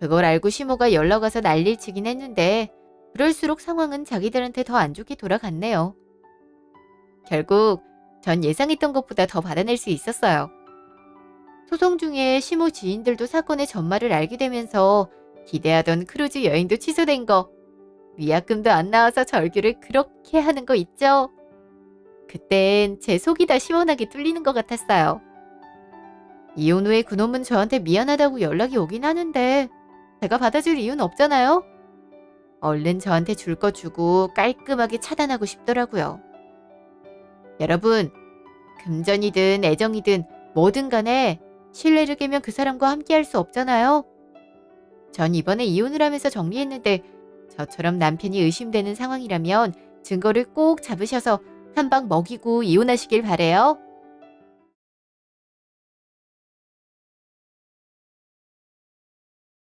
A: 그걸 알고 시모가 연락 와서 난리를 치긴 했는데 그럴수록 상황은 자기들한테 더 안 좋게 돌아갔네요. 결국 전 예상했던 것보다 더 받아낼 수 있었어요. 소송 중에 시모 지인들도 사건의 전말을 알게 되면서 기대하던 크루즈 여행도 취소된 거, 위약금도 안 나와서 절규를 그렇게 하는 거 있죠? 그땐 제 속이 다 시원하게 뚫리는 것 같았어요. 이혼 후에 그놈은 저한테 미안하다고 연락이 오긴 하는데 제가 받아줄 이유는 없잖아요? 얼른 저한테 줄 거 주고 깔끔하게 차단하고 싶더라고요. 여러분, 금전이든 애정이든 뭐든 간에 신뢰를 깨면 그 사람과 함께 할 수 없잖아요? 전 이번에 이혼을 하면서 정리했는데 저처럼 남편이 의심되는 상황이라면 증거를 꼭 잡으셔서 한 방 먹이고 이혼하시길 바래요.